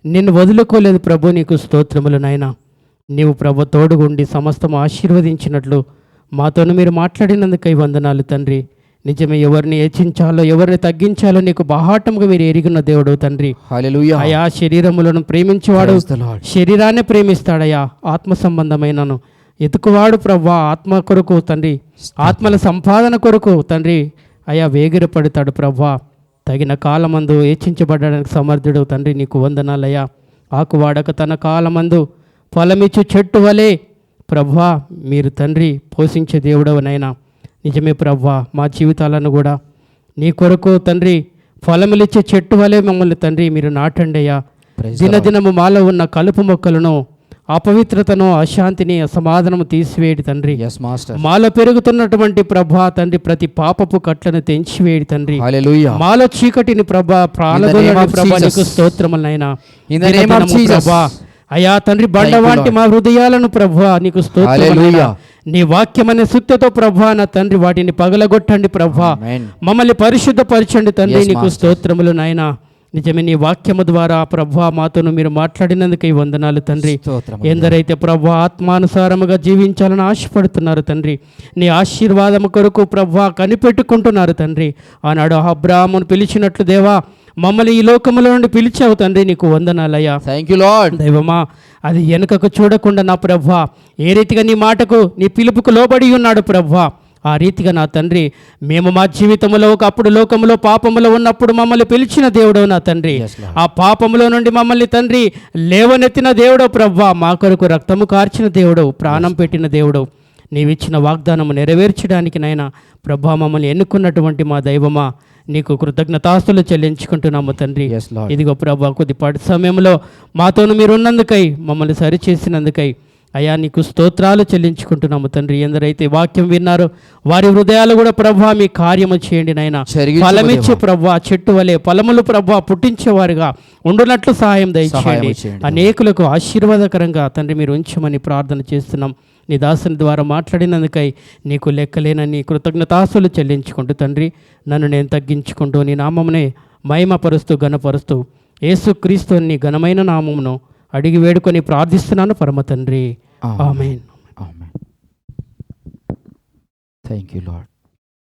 నిన్ను వదులుకోలేదు ప్రభు. నీకు స్తోత్రములు నాయనా. నీవు ప్రభు తోడుగుండి సమస్తం ఆశీర్వదించినట్లు మాతోను మీరు మాట్లాడినందుకై వందనాలు తండ్రి. నిజమే, ఎవరిని హెచ్చించాలో ఎవరిని తగ్గించాలో నీకు బాహాటముగా మీరు ఎరిగిన దేవుడు తండ్రి. హల్లెలూయా. అయా శరీరములను ప్రేమించేవాడు Praise the Lord. శరీరాన్ని ప్రేమిస్తాడయ్యా. ఆత్మ సంబంధమైనను ఎతుకువాడు ప్రభా ఆత్మ కొరకు తండ్రి, ఆత్మల సంపాదన కొరకు తండ్రి అయా వేగిరపడతాడు ప్రభా. తగిన కాలమందు హెచ్చించబడడానికి సమర్థుడు తండ్రి. నీకు వందనాలయ్యా. ఆకువాడక తన కాలమందు ఫలమిచ్చు చెట్టు వలె ప్రభా మీరు తండ్రి పోషించే దేవుడవనైనా. నిజమే ప్రభా, మా జీవితాలను కూడా నీ కొరకు తండ్రి ఫలములిచ్చే చెట్టు వలె మమ్మల్ని తండ్రి మీరు నాటండి అయ్యా. దినదినము మాలో ఉన్న కలుపు మొక్కలను, అపవిత్రతను, అశాంతిని, అసమాధానము తీసివేయడి తండ్రి. Yes, Master. మాలో పెరుగుతున్నటువంటి ప్రభా తండ్రి ప్రతి పాపపు కట్లను తెంచివేయడి తండ్రి. హల్లెలూయా. మాలో చీకటిని ప్రభా ప్రాణగొనండి ప్రభా. నీకు స్తోత్రములైనా. In the name of Jesus. ప్రభా అయా తండ్రి బండ వంటి మా హృదయాలను ప్రభా నీకు స్తోత్రములైనా. నీ వాక్యమనే సుత్తతో ప్రభా నా తండ్రి వాటిని పగలగొట్టండి ప్రభా. Amen. మమ్మల్ని పరిశుద్ధపరచండి తండ్రి. Yes, నీకు Master. స్తోత్రములు నాయనా. నిజమే, నీ వాక్యము ద్వారా ప్రభా మాతోను మీరు మాట్లాడినందుకు ఈ వందనాలు తండ్రి. స్తోత్రము. ఎందరైతే ప్రభా ఆత్మానుసారముగా జీవించాలని ఆశపడుతున్నారు తండ్రి, నీ ఆశీర్వాదము కొరకు ప్రభా కనిపెట్టుకుంటున్నారు తండ్రి. ఆనాడు అబ్రాహామును పిలిచినట్లు దేవా మమ్మల్ని ఈ లోకములో నుండి పిలిచావు తండ్రి. నీకు వందనాలయ్యా. Thank you, Lord. దైవమా అది వెనుకకు చూడకుండా నా ప్రభా ఏ రీతిగా నీ మాటకు నీ పిలుపుకు లోబడి ఉన్నాడు ప్రభా, ఆ రీతిగా నా తండ్రి మేము మా జీవితంలో ఒకప్పుడు లోకములో పాపములో ఉన్నప్పుడు మమ్మల్ని పిలిచిన దేవుడు నా తండ్రి. Yes, Lord. ఆ పాపములో నుండి మమ్మల్ని తండ్రి లేవనెత్తిన దేవుడు ప్రభా, మా కొరకు రక్తము కార్చిన దేవుడు, ప్రాణం పెట్టిన దేవుడు. నీవిచ్చిన వాగ్దానము నెరవేర్చడానికి నైనా ప్రభా మమ్మల్ని ఎన్నుకున్నటువంటి మా దైవమా నీకు కృతజ్ఞతాస్తులు చెల్లించుకుంటున్నాము తండ్రి. Yes, Lord. ఇదిగో ప్రభా కొద్దిపాటి సమయంలో మాతోను మీరు ఉన్నందుకై, మమ్మల్ని సరిచేసినందుకై అయా నీకు స్తోత్రాలు చెల్లించుకుంటున్నాము తండ్రి. ఎందరైతే వాక్యం విన్నారో వారి హృదయాలు కూడా ప్రభా మీ కార్యము చేయండి నాయన. ఫలమిచ్చే ప్రభా చెట్టు వలె ఫలములు ప్రభా పుట్టించేవారుగా ఉండునట్లు సహాయం దయచేయండి. అనేకులకు ఆశీర్వాదకరంగా తండ్రి మీరు ఉంచమని ప్రార్థన చేస్తున్నాం. నీ దాసుని ద్వారా మాట్లాడినందుకై నీకు లెక్కలేనని కృతజ్ఞతాస్తులు చెల్లించుకుంటూ తండ్రి నన్ను నేను తగ్గించుకుంటూ నీ నామమునే మహిమపరుస్తూ ఘనపరుస్తూ యేసుక్రీస్తు నీ ఘనమైన నామమును అడిగి వేడుకొని ప్రార్థిస్తున్నాను పరమ తండ్రి. ఆమేన్. Amen. Thank you, Lord.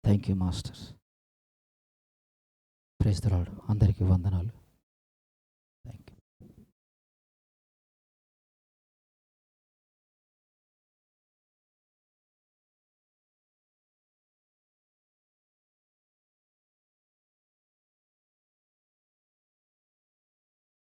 Thank you, Masters. Praise the Lord. అందరికీ వందనాలు.